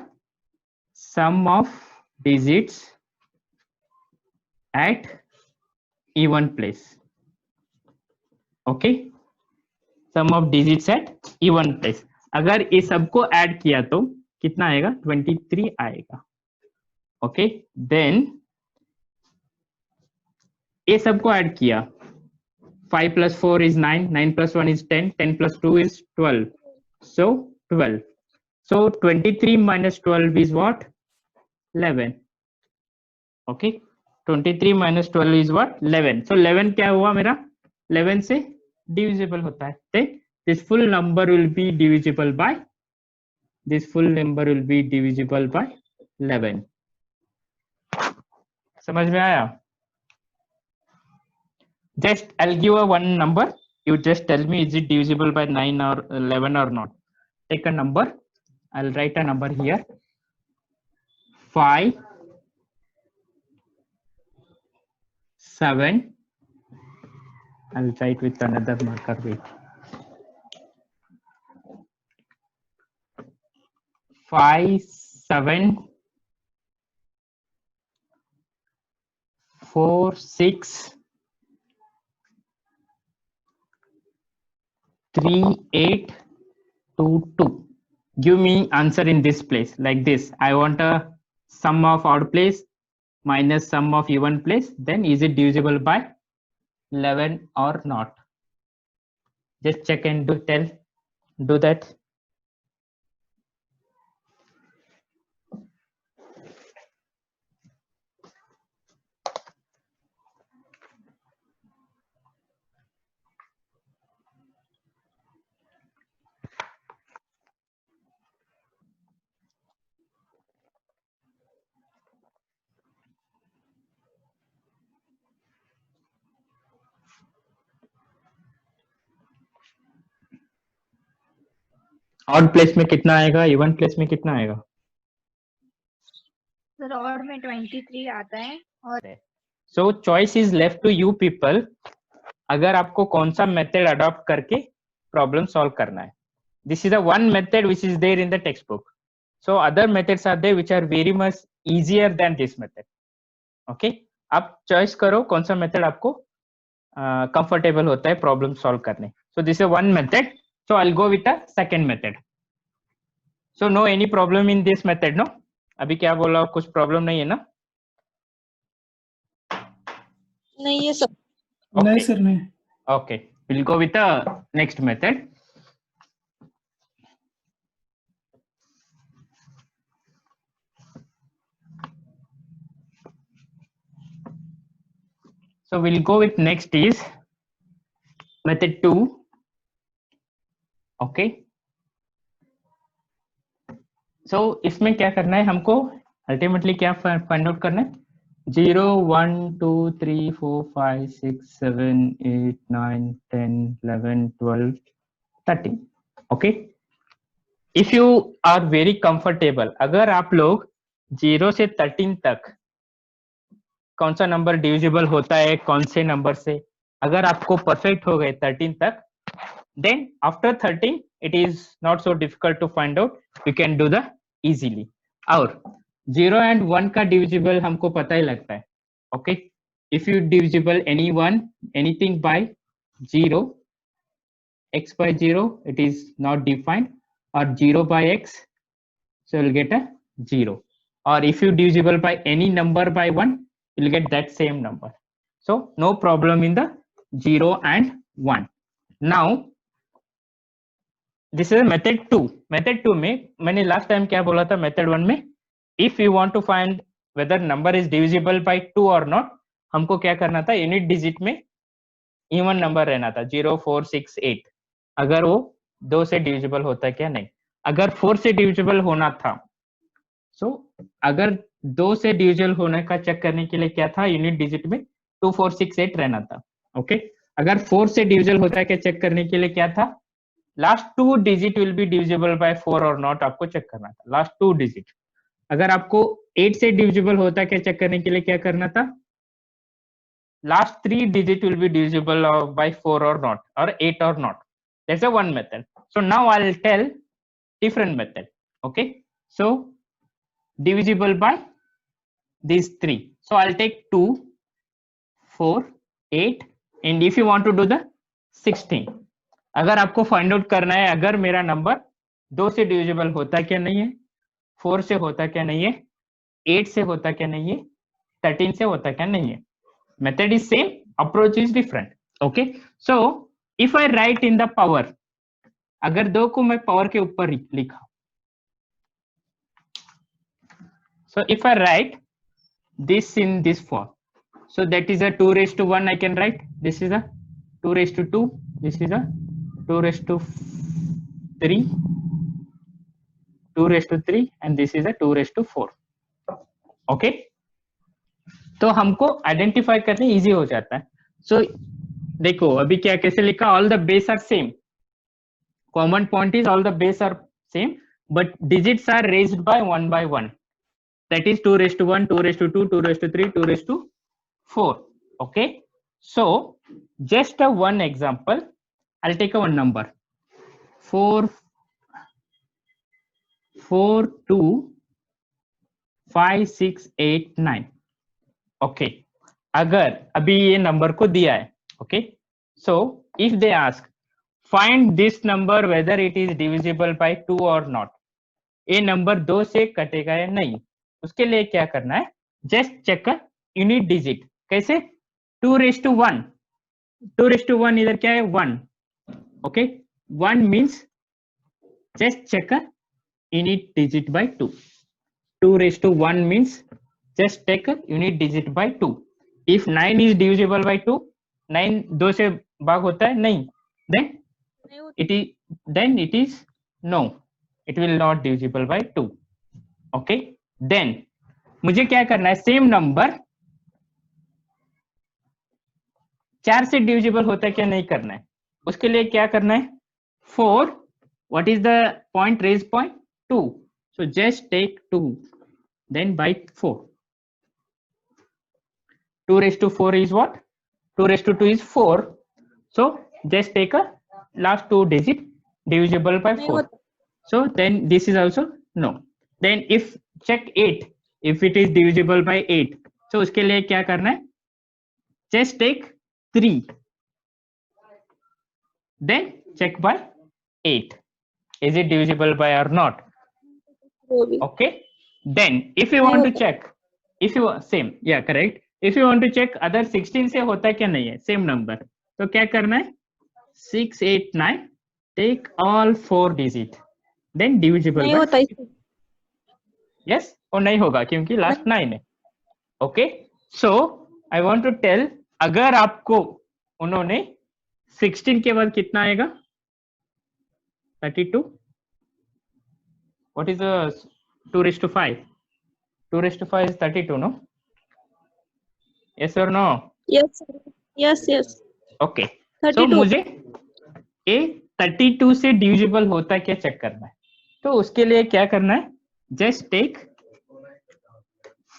sum of digits at even place. Okay, sum of digits at even place. अगर ये सबको ऐड किया तो कितना आएगा, 23 आएगा. ओके, देन ये सबको ऐड किया, 5 plus 4 is 9, 9 plus 1 is 10, 10 plus 2 is 12, so 12. So 23 minus 12 is what, 11. Okay, 23 minus 12 is what, 11. So 11 क्या हुआ मेरा, 11 से divisible होता है. Then this full number will be divisible by, this full number will be divisible by 11. समझ में आया? Just I'll give a one number, you just tell me is it divisible by 9 or 11 or not. Take a number, I'll write a number here, 5 7, I'll write with another marker, wait, 5 7 4 6 3 8 2 2. Give me answer in this place like this. I want a sum of odd place minus sum of even place. Then is it divisible by 11 or not? Just check and do that. Odd place में कितना आएगा, even place में कितना आएगा? Sir odd में 23 आता है और so choice is left to you people, अगर आपको कौन सा मेथड अडॉप्ट करके प्रॉब्लम सॉल्व करना है. This is a one method which is there in the text book. So other methods are there which are very much easier than this method. Okay, आप choice करो कौन सा method आपको comfortable होता है problem solve करने. So this is one method. So I will go with the second method. So no any problem in this method? No, अभी क्या बोला, कुछ प्रॉब्लम नहीं है ना? नहीं ये सब नहीं सर नहीं. Okay, we'll go with the next method. So we'll go with next is method 2. Okay. So इसमें क्या करना है हमको, अल्टीमेटली क्या फाइंड आउट करना है? 0 1 2 3 4 5 6 7 8 9 10 11 12 13. Okay. If you are very comfortable, अगर आप लोग 0 से 13 तक कौन सा नंबर डिविजिबल होता है कौन से नंबर से, अगर आपको परफेक्ट हो गए 13 तक, then after 13 it is not so difficult to find out, you can do the easily. और 0 एंड 1 का डिविजिबल हमको पता ही लगता है. Okay, if you divisible anything bye 0, x by 0 it is not defined, or 0 by x, so you'll get a 0. Or if you divisible by any number by 1, you'll get that same number. So no problem in the 0 and 1. Now this is method 2. Method 2 में मैंने last time क्या बोला था method 1 में, if you want to find whether number is divisible by 2 or not, हमको क्या करना था, यूनिट डिजिट में इवन नंबर रहना था 0 4 6 8, अगर वो 2 से डिविजिबल होता है क्या नहीं. अगर 4 से डिविजिबल होना था, सो अगर 2 से डिविजिबल होने का चेक करने के लिए क्या था, यूनिट डिजिट में 2 4 6 8 रहना था. ओके, अगर 4 से डिविजिबल होता है क्या चेक करने के लिए क्या था, last 2 digit will be divisible bye 4 और नॉट, आपको चेक करना था लास्ट 2 डिजिट. अगर आपको 8 से डिविजिबल होता है क्या चेक करने के लिए क्या करना था, last 3 digit will be divisible by 4 or not, or 8 or not. That's a one method. So now I'll tell different method. Okay, so divisible by these 3. So I'll take 2 4 8, and if you want to do the 16, अगर आपको find out करना है अगर मेरा number 2 से divisible होता क्या नहीं है, 4 से होता क्या नहीं है, 8 से होता क्या नहीं है, 13 से होता क्या नहीं है. Method is same, approach is different. Okay, so if I write in the power, अगर 2 को मैं पावर के ऊपर लिखा, so if I write this in this form, so that is a 2 raised to 1, I can write this is a 2 raised to 2, this is a 2 raised to 3, 2 raised to 3, and this is a 2 raised to 4. Okay, तो हमको identify करने easy हो जाता है. सो देखो अभी क्या कैसे लिखा, all the base are same, common point is all the base are same, but digits are raised by 1 by 1, that is 2 raised to 1, 2 raised to 2, 2 raised to 3, 2 raised to 4. Okay, so just a one example, I'll take a one number 4 4 2 5 6 8 9. Okay, अगर अभी ये number को दिया है, okay, so if they ask find this number whether it is divisible bye 2 और not, ये number 2 से कटेगा या नहीं, उसके लिए क्या करना है, जस्ट चेक यूनिट डिजिट. कैसे, 2 raised to 1, 2 raised to 1 इधर क्या है 1. Okay, 1 means just check unit digit by 2. 2 raised to 1 means just take a unit digit by 2. If 9 is divisible by 2, 9 2 से भाग होता है नहीं, then it is no, it will not divisible by 2. Okay, then मुझे क्या करना है, same number 4 से डिविजिबल होता है क्या नहीं करना है, उसके लिए क्या करना है, 4, what is the point, raise point 2, so just take 2 then by 4. 2 raised to 4 is what? 2 raised to 2 is 4. So just take a last two digit divisible by नहीं 4. होता So then this is also no. Then if check 8, if it is divisible by 8, so उसके लिए क्या करना है? Just take 3. Then check by 8. Is it divisible by or not? वो भी Okay. Then if you want to check, if you same, yeah, correct. If you want to check other 16 से होता है क्या नहीं है same number, तो क्या करना है? 6, 8, 9. Take all 4 digit. Then divisible नहीं by होता इसमें yes और नहीं होगा क्योंकि लास्ट 9 है. Okay so I want to tell अगर आपको उन्होंने 16 के बाद कितना आएगा 32 what is 2 raised to 5 2 raised to 5 is 32 no yes or no yes yes yes okay so 32 मुझे ए 32 से डिविजिबल होता है क्या चेक करना है तो उसके लिए क्या करना है just take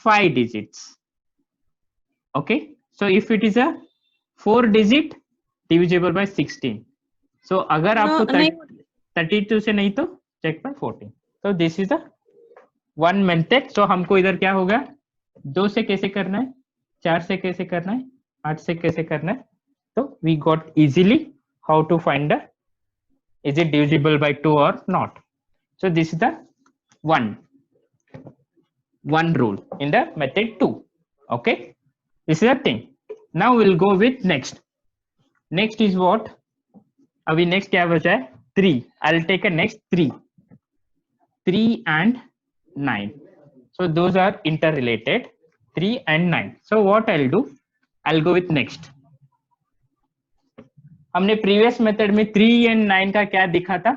5 digits okay so if it is a 4 digit divisible by 16 so अगर आपको नहीं 32 से नहीं तो check by 14 so this is the one method so हमको इधर क्या होगा 2 से कैसे करना है 4 से कैसे करना है 8 से कैसे करना है तो we got easily how to find the is it divisible by 2 or not so this is the one rule in the method 2 okay this is the thing now we'll go with next is what अभी next क्या बचा है 3 I'll take a next 3 and 9 so those are interrelated 3 and 9 so what I'll do I'll go with next हमने previous method में 3 and 9 का क्या दिखा था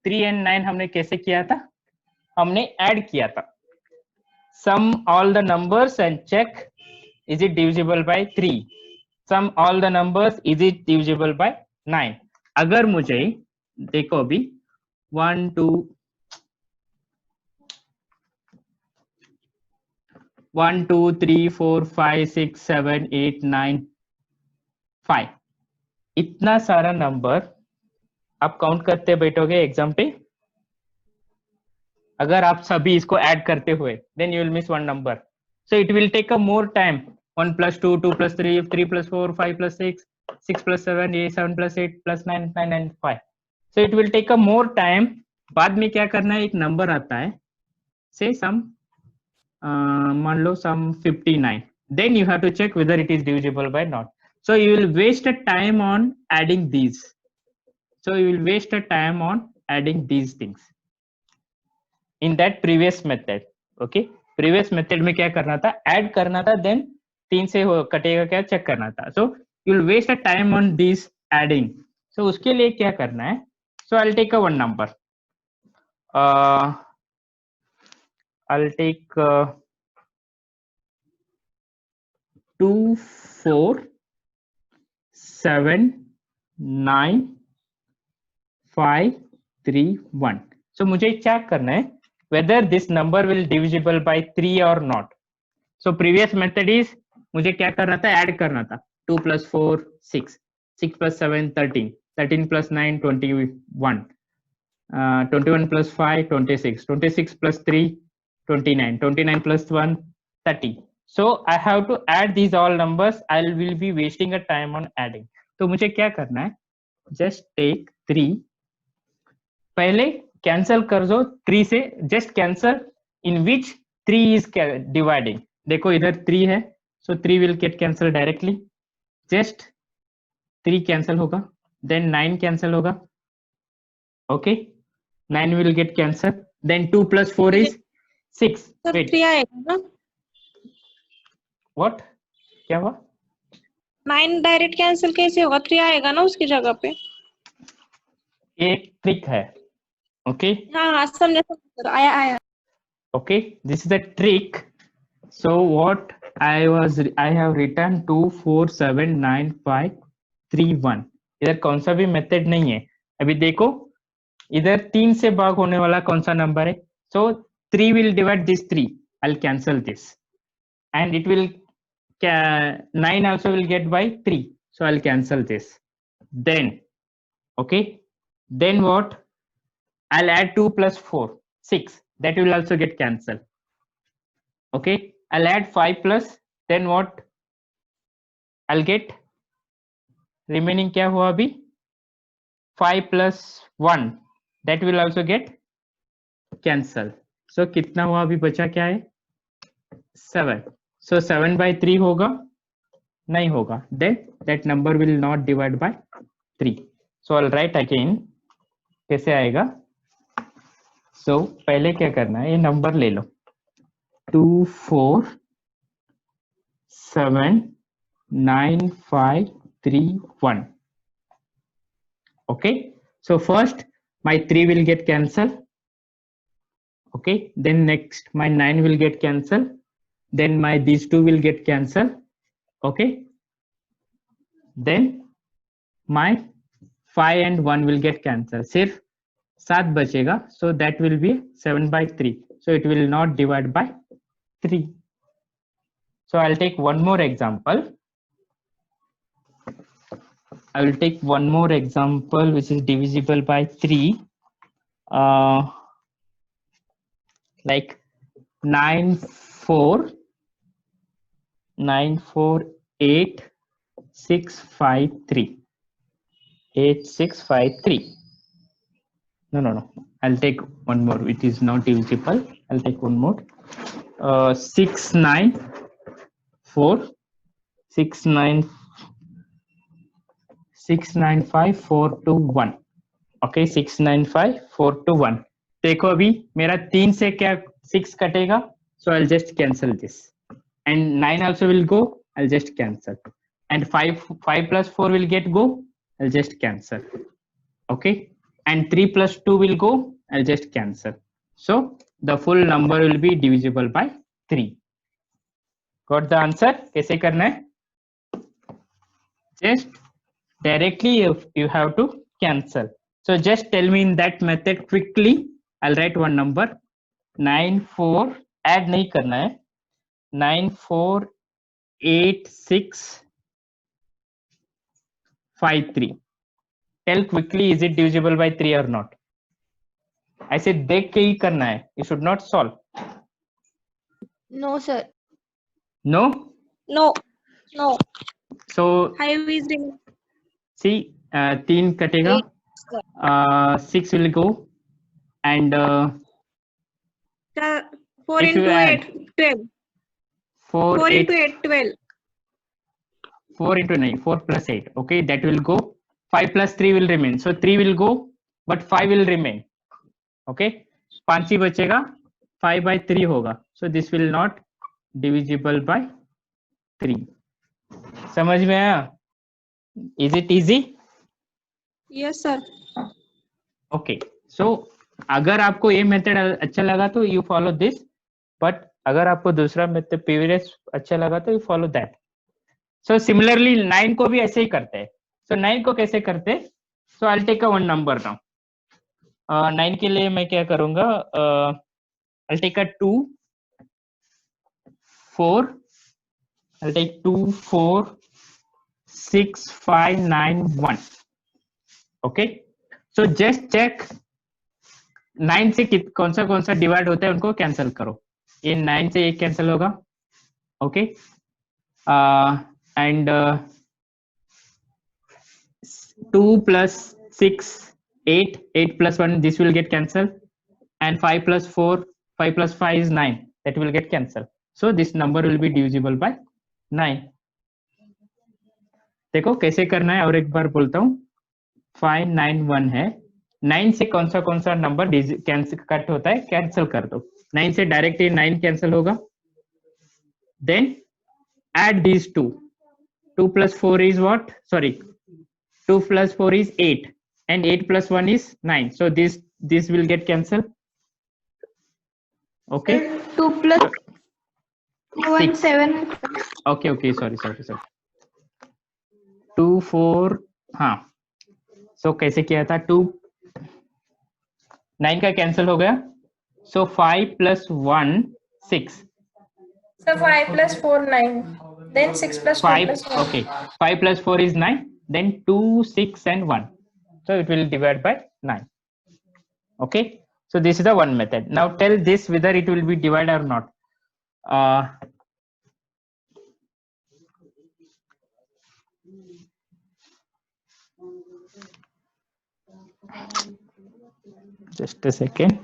3 and 9 हमने कैसे किया था हमने ऐड किया था sum all the numbers and check is it divisible by 3 sum all the numbers is it divisible by 9 अगर मुझे देखो अभी 1 2 1 2 3 4 5 6 7 8 9 5 इतना सारा नंबर आप काउंट करते बैठोगे एग्जाम पे अगर आप सभी इसको ऐड करते हुए then you will miss one number so it will take a more time 1 plus 2 2 plus 3 3 plus 4 5 plus 6 6 plus 7 8 7 plus 8 plus 9 9 and 5 so it will take a more time बाद में क्या करना है एक नंबर आता है say some मान लो some 59 then you have to check whether it is divisible by not so you will waste a time on adding these so you will waste a time on adding these things in that previous method okay previous method में क्या करना था add करना था then 3 से कटेगा क्या check करना था so you will waste a time on this adding so उसके लिए क्या करना है so I'll take a one number I'll take 2 4 7 9 5 3 1 so मुझे चेक करना है whether this number will divisible by 3 or not so previous method is मुझे क्या करना था ऐड करना था 2 plus 4 6 6 plus 7 13 13 plus 9 21 21 plus 5 26 26 plus 3 29 29 plus 1 30 so I have to add these all numbers I will be wasting a time on adding तो मुझे क्या करना है just take 3 पहले कैंसल कर दो 3 से just cancel in which 3 is dividing देखो इधर 3 है so 3 will get cancel directly just 3 cancel होगा देन 9 कैंसल होगा okay 9 will get cancel then 2 plus 4 is 6 sir wait 3 आएगा ना what क्या हुआ 9 डायरेक्ट कैंसिल कैसे होगा 3 आएगा ना उसकी जगह पे एक ट्रिक है okay हाँ समझे सर आया आया okay this is the trick so what I have written 2 4 7 9 5 3 1 इधर कौन सा भी मेथड नहीं है अभी देखो इधर 3 से भाग होने वाला कौन सा नंबर है so 3 will divide this 3 I'll cancel this and it will 9 also will get by 3, so I'll cancel this. Then okay, then what, I'll add 2 plus 4, 6, that will also get cancelled. Okay, I'll add 5 plus, then what, I'll get remaining क्या हुआ अभी 5 plus 1, that will also get cancel. So कितना हुआ अभी बचा क्या है 7. So 7 by 3 होगा नहीं होगा, then that number will not divide by 3. So I'll write again. कैसे आएगा, so पहले क्या करना है, ये नंबर ले लो 2 4 7 9 5 3 1. Okay, so first my 3 will get cancelled. Okay, then next my 9 will get cancelled, then my these 2 will get cancelled. Okay, then my 5 and 1 will get cancelled, सिर्फ 7 बचेगा, so that will be 7 by 3, so it will not divide by 3. So I'll take one more example. I will take one more example which is divisible by 3. Like 9 4 8 6 5 3. 8 6 5 3. No, I'll take one more. It is not divisible. I'll take one more. 6 9 4 6 9 5 4 2 1. Okay, 6 9 5 4 2 1. देखो अभी मेरा 3 से क्या 6 कटेगा, so I'll just cancel this, and 9 also will go, I'll just cancel, and 5 plus 4 will get go, I'll just cancel. Okay, and 3 plus 2 will go, I'll just cancel. So the full number will be divisible by 3. Got the answer? कैसे करना है? Just directly you have to cancel. So just tell me in that method quickly. I'll write one number 9 4, add नहीं करना है, 9 4 8 6 5 3. Tell quickly, is it divisible by 3 or not? I said देख के ही करना है, you should not solve. No, sir. No? No. So 5 is remaining. see, 3 कटेगा, 6 will go, and 4 if you into add 8 12. 4 4 8 into 8 12. 4 into 9, 4 plus 8. Okay, that will go. 5 plus 3 will remain. So 3 will go, but 5 will remain. Okay, 5 ही बचेगा, 5 by 3 होगा. So this will not divisible by 3. समझ में आया? Is it easy? Yes, sir. Okay, so अगर आपको ये method अच्छा लगा तो यू फॉलो दिस, बट अगर आपको दूसरा मेथड प्रीवियस अच्छा लगा तो you follow that. So similarly 9 को भी ऐसे ही करते हैं. सो 9 को कैसे करते हैं? So I take a one number now. 9 के लिए मैं क्या करूंगा, I take a 2 4, I take 2 4 6 5 9 1. Okay, so just check 9 से कौन सा डिवाइड होता है उनको कैंसिल करो. ये 9 से एक कैंसिल होगा. Okay, and 2 plus 6 8, 8 plus 1 this will get cancelled, and 5 plus 4 5 plus 5 is 9, that will get cancelled. So this number will be divisible by 9. देखो कैसे करना है, और एक बार बोलता हूँ. 5 9 1 है, 9 से कौन सा नंबर कैंसिल कट होता है, कैंसिल कर दो. 9 से डायरेक्ट 9 कैंसिल होगा. Then add these two. 2 plus 4 is what? Sorry, 2 plus 4 is 8, and 8 plus 1 is 9. So this will get cancelled. Okay. 2 plus 1 6. 7. Okay. Sorry. 2 4. हाँ. So कैसे किया था? 2 9 का कैंसिल हो गया. So 5 plus 1 6. So 5 plus 4 9. Then 6 plus 2 5. plus 1. Okay, 5 plus 4 is 9. Then 2, 6 and 1. So it will divide by 9. Okay, so this is the one method. Now tell this whether it will be divided or not. Just a second.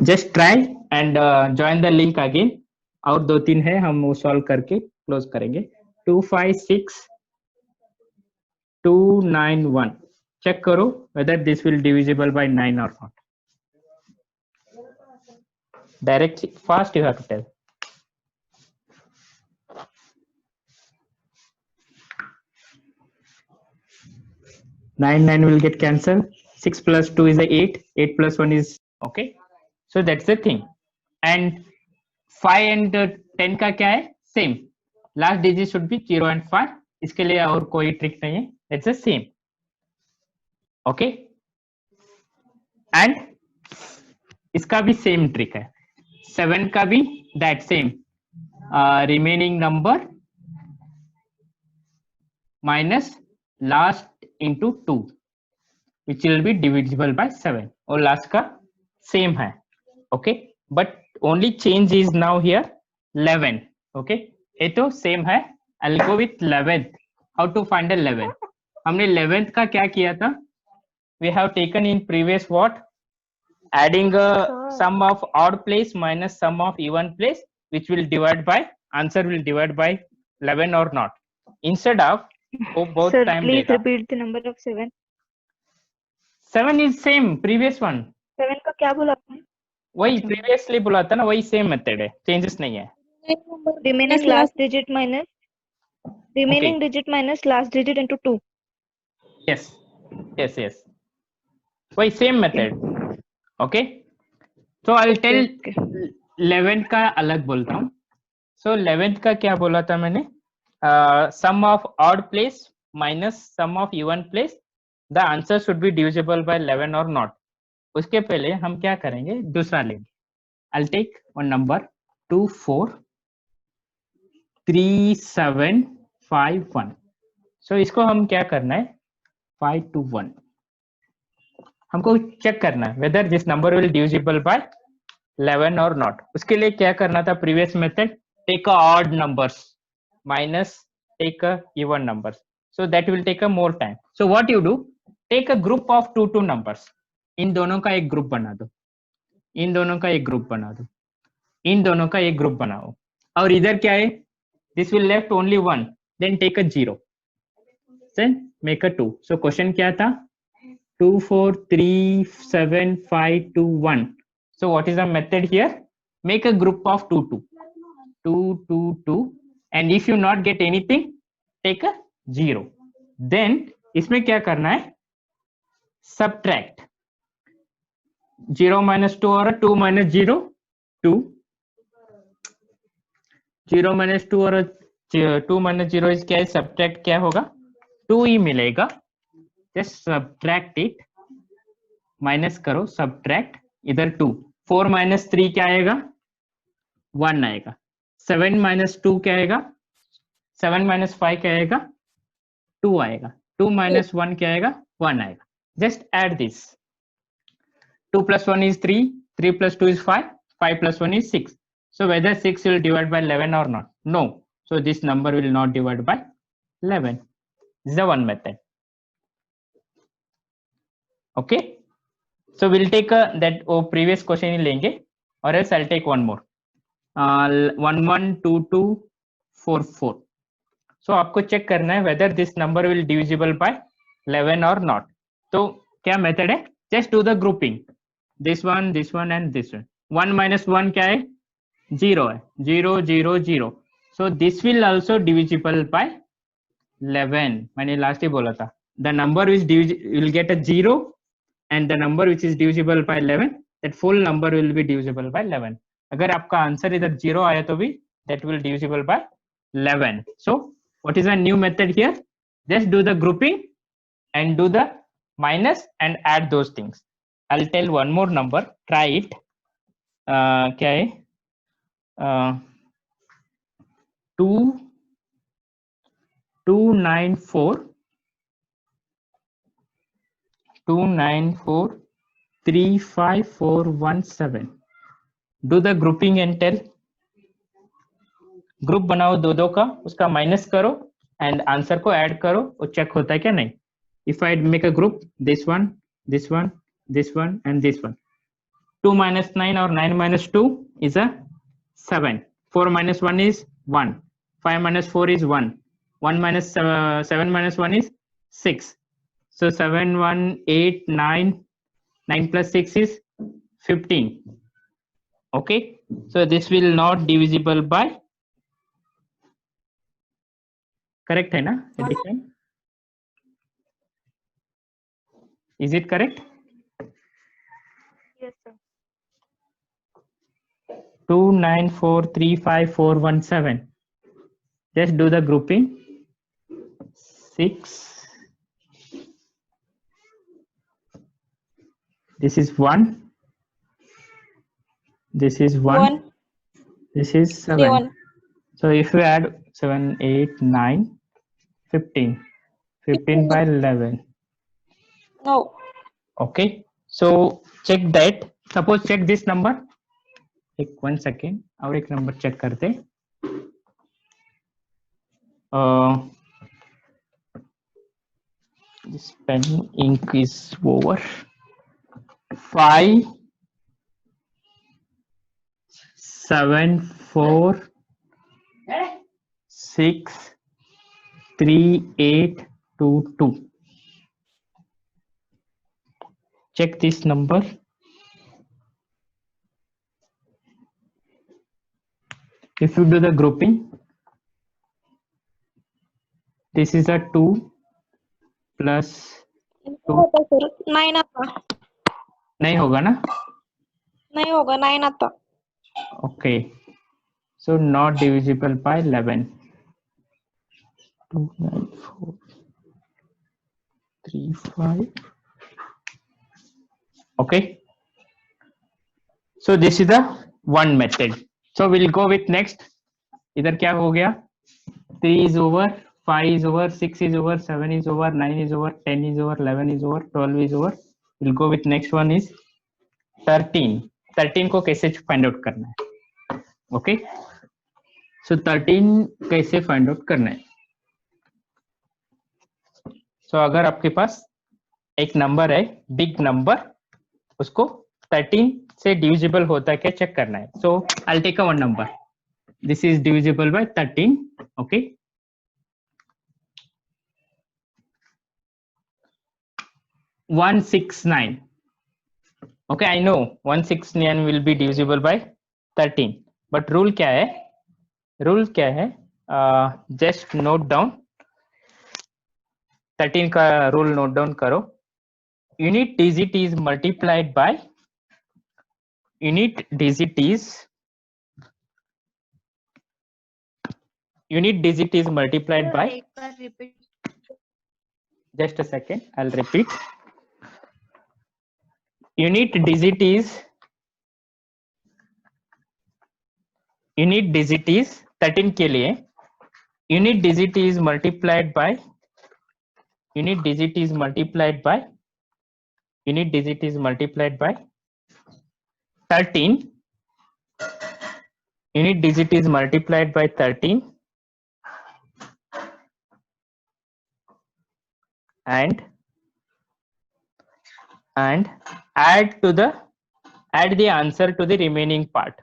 Just try and join the link again. और 2-3 है, हम वो solve करके close करेंगे. 2, 5, 6, 2, 9, 1. Check करो whether this will divisible by 9 or not. Directly fast you have to tell. 9 will get cancelled. 6 plus 2 is 8. 8 plus 1 is okay. So that's the thing. And 5 and 10 का क्या है? Same. Last digit should be 0 and 5. इसके लिए और कोई trick नहीं है. It's the same. Okay. And इसका भी same trick है. 7 का भी that same. Remaining number minus last into 2, which will be divisible by 7. और last का same है. Okay. But only change is now here 11. Okay. ये तो same है. I'll go with 11th. How to find 11? हमने 11th का क्या किया था? We have taken in previous what? Adding a sum of odd place minus sum of even place, which will divide by, answer will divide by 11 or not. Instead of both Sir, time please देगा. repeat the number of 7. 7 is same previous one. 7 का क्या बोला आपने? वही previously बोला था ना, वही same method है, changes नहीं है. Remaining Yes, last digit minus remaining digit minus last digit into 2. Yes. वही same method. Okay. So I'll tell Okay. 11th का अलग बोलता हूँ. So 11th का क्या बोला था मैंने? Sum of odd place minus sum of even place. The answer should be divisible by 11 or not. उसके पहले हम क्या करेंगे? दूसरा लेंगे. I'll take one number 2, 4, 3, 7, 5, 1. So इसको हम क्या करना है? 5 to 1. हमको चेक करना है whether this number will divisible by 11 or not. उसके लिए क्या करना था? Previous method, take a odd numbers minus take a even numbers. So that will take a more time. So what you do? Take a group of 2 numbers. इन दोनों का एक group बना दो. इन दोनों का एक ग्रुप बना दो. इन दोनों का एक ग्रुप बनाओ. और इधर क्या है? This will left only 1. Then take a 0. Then make a 2. So question क्या था? 2, 4, 3, 7, 5, 2, 1. So what is the method here? Make a group of 2, 2. 2, 2, 2. And if you not get anything, take a 0. Then इसमें क्या करना है? Subtract. 0 minus 2 और 2 minus 0, 2. 0 minus 2 और 2 minus 0 is क्या है? Subtract क्या होगा? 2 ही मिलेगा. Just subtract it. Minus करो, subtract. इधर 2. 4 minus 3 क्या आएगा? 1 आएगा. 7 minus 2 क्या आएगा? 7 minus 5 क्या आएगा? 2 आएगा. 2 minus 1 क्या आएगा? 1 आएगा. Just add this. 2 plus 1 is 3. 3 plus 2 is 5. 5 plus 1 is 6. So whether 6 will divide by 11 or not? No. So this number will not divide by 11. This is the one method. Okay. So we'll take that previous question ही लेंगे, or else I'll take one more. 1, 1, 2, 2, 4, 4. So आपको check करना है whether this number will divisible by 11 or not. तो क्या method है? Just do the grouping. This one and this one. 1 minus 1 क्या है? 0 है. 0, 0, 0. So this will also divisible by 11. मैंने last ही बोला था. The number is will get a 0 and the number which is divisible by 11, that full number will be divisible by 11. अगर आपका answer इधर 0 आया तो भी that will divisible by 11. So what is a new method here? Just do the grouping and do the minus and add those things. I'll tell one more number. Try it. क्या है? 294 35417. Do the grouping and tell. Group बनाओ दो दो का, उसका minus करो and answer को add करो और चेक होता है क्या नहीं. If I make a group this one this one this one and this one, 2 minus 9 or 9 minus 2 is a 7. 4 minus 1 is 1. 5 minus 4 is 1. 1 minus 7 minus 1 is 6. So 7, 1, 8, 9. 9 plus 6 is 15. Okay. So this will not divisible by. Correct है ना addition? Is it correct? Yes, sir. 2943517. Just do the grouping. 6. This is 1. This is 1. 1. This is 7. 1. So if you add 7, 8, 9, 15. 15 by 11. No. Okay. So check that. Suppose check this number. एक 1 second और एक number check करते. This pen ink is over. 5 7 4 6 3 8 2 2. Check this number. If you do the grouping, this is a 2 plus 2. 9 आता. नहीं होगा ना? नहीं होगा, 9 आता. Okay. So not divisible by 11. 2, 9, 4, 3, 5. Okay. So this is the one method. So we'll go with next. इधर क्या हो गया? 3 is over, 5 is over, 6 is over, 7 is over, 9 is over, 10 is over, 11 is over, 12 is over. We'll go with next one is 13. 13 को कैसे find out करना है? Okay. सो 13 कैसे find out करना है? सो अगर आपके पास एक नंबर है, बिग नंबर, उसको 13 से डिविजिबल होता है क्या चेक करना है. So I take a one number. This is divisible by 13. Okay. 169. Okay, I know 169 will be divisible by 13. But rule क्या है? Rule क्या है? Just note down. 13 का rule note down करो. Unit digit is multiplied by. Unit digit is multiplied by. Just a second, I'll repeat. Unit digit is 13 के लिए. Unit digit is multiplied by 13. Unit digit is multiplied by 13 and add the answer to the remaining part.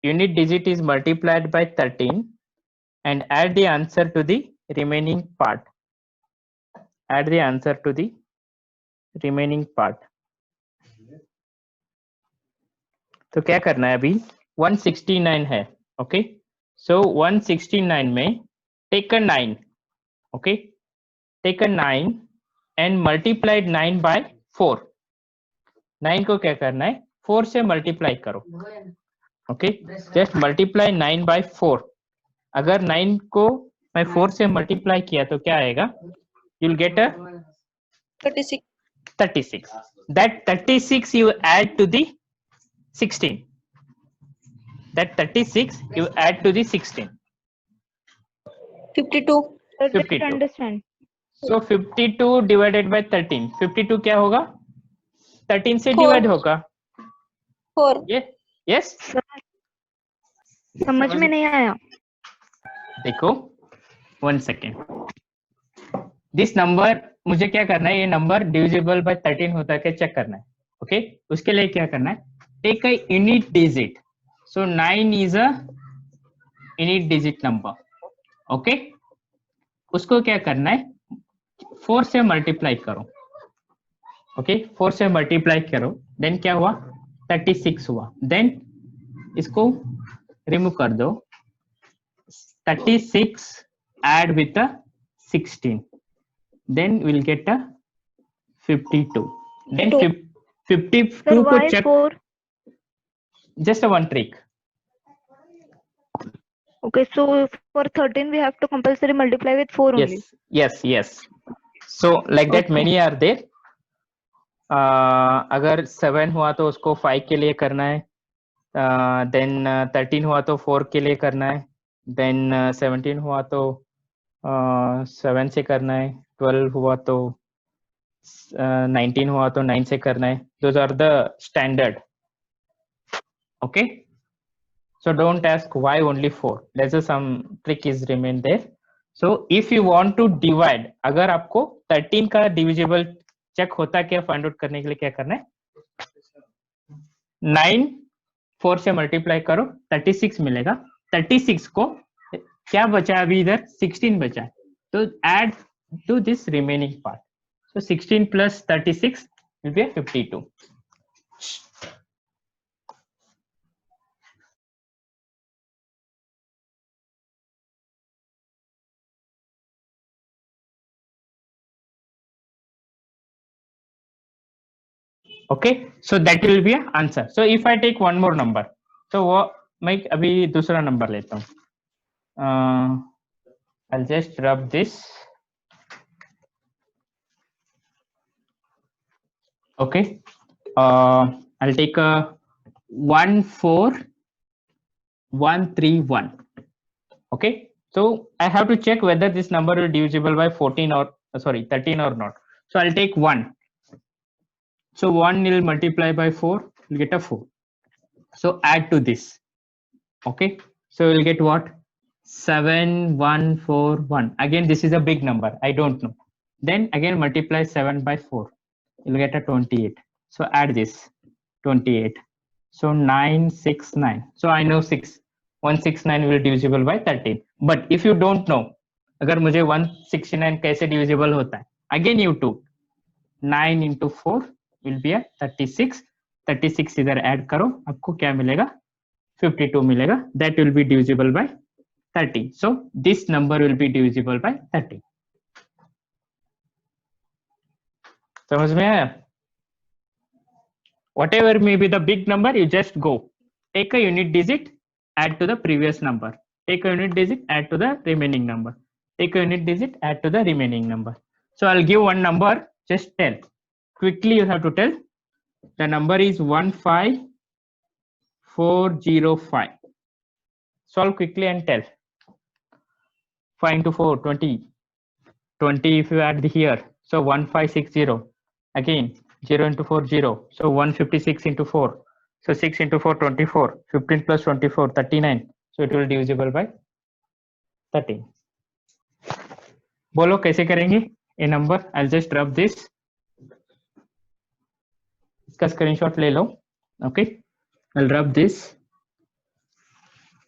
Unit digit is multiplied by 13 and add the answer to the remaining part. Add the answer to the remaining part. तो क्या करना है अभी? 169 है. Okay. सो 169 में take a 9. Okay. Take a 9 and multiplied 9 by 4. 9 को क्या करना है? 4 से मल्टीप्लाई करो. ओके. Just multiply 9 by 4. अगर 9 को मैं 4 से मल्टीप्लाई किया तो क्या आएगा? You'll get a 36. 36. That 36 you add to the 16. That 36 you add to the 16. 52. I didn't 52. understand. So 52 divided by 13. 52 क्या होगा? 13 से 4. डिवाइड होगा. 4. ये यस समझ में नहीं आया. देखो 1 सेकेंड. दिस नंबर मुझे क्या करना है, ये नंबर डिविजिबल बाय 13 होता है क्या चेक करना है. ओके उसके लिए क्या करना है, take a unit digit. So 9 is a unit digit number. Okay उसको क्या करना है, 4 से मल्टीप्लाई करो. ओके 4 से मल्टीप्लाई करो, देन क्या हुआ 36 हुआ. देन इसको रिमूव कर दो. 36 add with a 16, then we'll get a 52. Then 52 Sir, को why check. 4? Just a one trick. Okay, so for 13 we have to compulsory multiply with 4 only. Yes. So like that Okay. many are there. अगर 7 हुआ तो उसको 5 के लिए करना है. Then 13 हुआ तो 4 के लिए करना है. देन 17 हुआ तो 7 से करना है. 12 हुआ तो 19 हुआ तो 9 से करना है. Those are the standard. Okay. So don't ask why only 4. There's a some trick is remain there. So if you want to divide, अगर आपको 13 का डिविजिबल चेक होता है क्या फाइंड आउट करने के लिए क्या करना है, 9 4 से मल्टीप्लाई करो 36 मिलेगा. 36 को क्या बचा अभी इधर 16 बचा है, तो add to this remaining part. So 16 plus 36 will be a 52. Okay, so that will be an answer. So if I take one more number, so वो मैं अभी दूसरा नंबर लेता हूँ. I'll just rub this. Okay, I'll take a 14131. Okay, so I have to check whether this number is divisible by 14 or 13 or not. So I'll take 1. So 1 will multiply by 4, we'll get a 4. So add to this. Okay, so we'll get what? 7141. Again, this is a big number, I don't know. Then again multiply 7 by 4, you'll get a 28. So add this 28. So 969. So I know 169 will divisible by 13. But if you don't know, अगर मुझे 169 कैसे divisible होता है, again you do 9 into 4 will be a 36. 36 इधर add करो, आपको क्या मिलेगा 52 मिलेगा. That will be divisible by 30. So this number will be divisible by 30. समझ में आया? Whatever may be the big number, you just go take a unit digit, add to the previous number. Take a unit digit, add to the remaining number. Take a unit digit, add to the remaining number. So I'll give one number, just tell quickly. You have to tell the number is 15405. Solve quickly and tell. 5 into 4 20. 20 if you add here, so 1560. Again 0 into 4 0, so 156 into 4, so 6 into 4 24. 15 plus 24 39. So it will divisible by 13. बोलो कैसे करेंगे ये number. I'll just rub this. इसका screenshot ले लो. Okay, I'll rub this.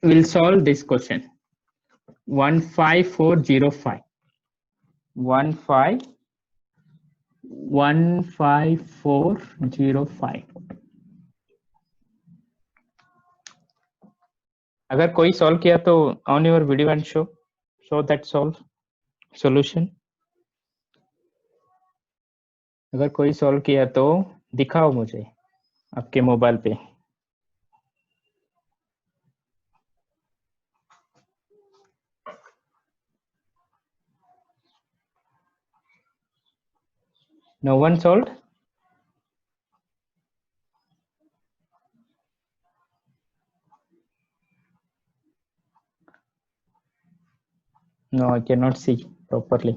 We'll solve this question. 15405. 15405. अगर कोई solve किया तो on your video and show that solve solution. अगर कोई सॉल्व किया तो दिखाओ मुझे आपके मोबाइल पे. No one solved. No, I cannot see properly.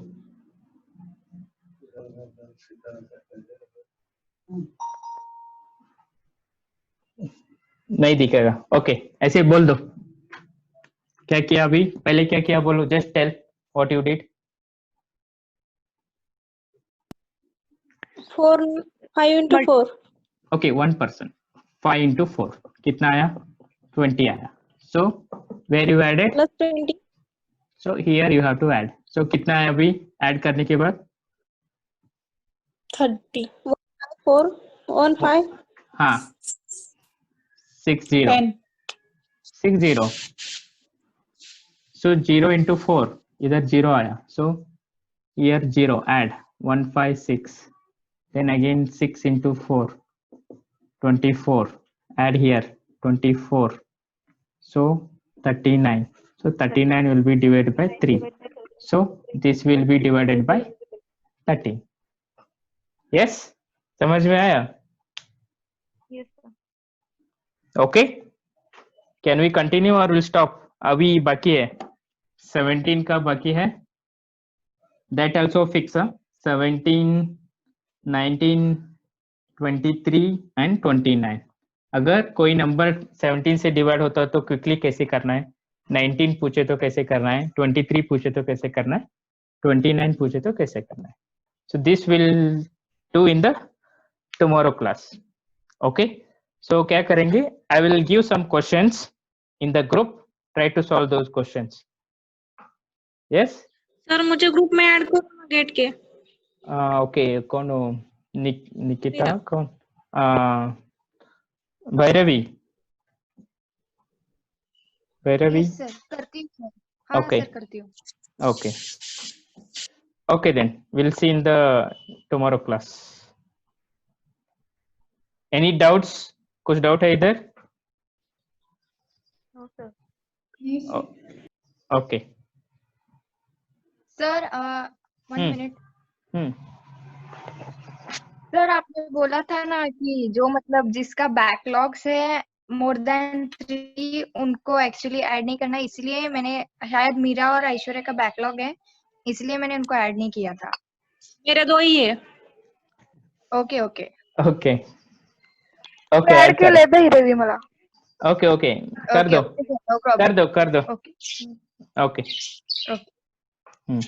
नहीं दिखेगा. ओके, ऐसे बोल दो. क्या किया अभी? पहले क्या किया बोलो. Just tell what you did. 4 5 into 4 okay, 1%. 5 into 4 कितना आया? 20 आया. So where you added? plus 20 So here you have to add. So कितना है अभी ऐड करने के बाद? 30 4 1 5 हाँ, 60. 10. 60. So 0 into 4 इधर 0 आया. So here 0 add 156. Then again 6 into 4 24. Add here 24. So 39. So 39 will be divided by 3. So this will be divided by 13. Yes? समझ में आया? Yes, sir. Okay? Can we continue or will stop? अभी बाकी है. 17 का बाकी है. That also fix. 17, 19, 23 and 29. अगर कोई नंबर 17 से डिवाइड होता है तो क्विकली कैसे करना है? 19 पूछे तो कैसे करना है? 23 पूछे तो कैसे करना है? 29 पूछे तो कैसे करना है? So this will do in the tomorrow class. Okay? So क्या करेंगे? I will give some questions in the group. Try to solve those questions. Yes? Sir मुझे ग्रुप में ऐड करो गेट के. Okay. कौन हो? निकिता कौन? भैरवी. भैरवी. यस सर करती हूँ सर. हाँ Okay. सर करती हूँ. Okay. Okay then. We'll see in the tomorrow class. Any doubts? कुछ डाउट है इधर? No, sir. Oh, okay. Sir 1 minute. Hmm. Sir आपने बोला था ना कि जो मतलब जिसका बैकलॉग्स है मोर देन 3 उनको एक्चुअली ऐड नहीं करना, इसलिए मैंने शायद मीरा और ऐश्वर्या का बैकलॉग है इसलिए मैंने उनको ऐड नहीं किया था. मेरे 2 ही है. Okay okay Okay. Okay. Add add क्यों कर. लेते ही रवि मला. Okay. Okay. कर ओके दो. ओके नो कर प्रॉब्लम. दो. कर दो. Okay Okay. ओके. हम्म.